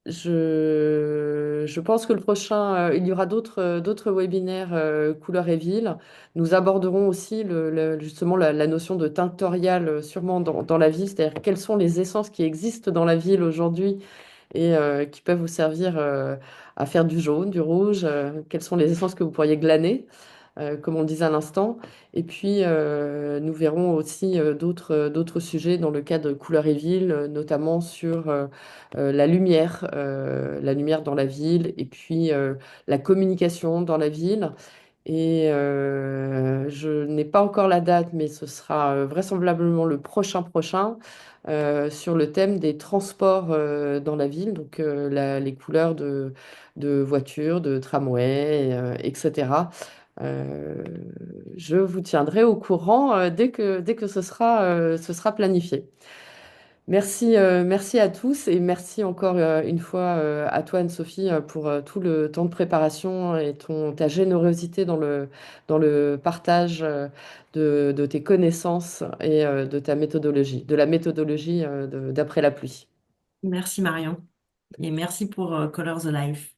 Euh, je pense que le prochain, il y aura d'autres webinaires couleur et ville. Nous aborderons aussi justement la notion de tinctorial sûrement dans la ville, c'est-à-dire quelles sont les essences qui existent dans la ville aujourd'hui et qui peuvent vous servir à faire du jaune, du rouge, quelles sont les essences que vous pourriez glaner, comme on le disait à l'instant. Et puis, nous verrons aussi d'autres sujets dans le cadre de Couleur et Ville, notamment sur la lumière dans la ville, et puis la communication dans la ville. Et je n'ai pas encore la date, mais ce sera vraisemblablement le prochain sur le thème des transports dans la ville, donc les couleurs de voitures, de tramways, etc. Euh, je vous tiendrai au courant dès que ce sera planifié. Merci, merci à tous et merci encore une fois à toi, Anne-Sophie, pour tout le temps de préparation et ta générosité dans le partage de tes connaissances et de la méthodologie d'après la pluie. Merci Marion. Et merci pour Colors the Life.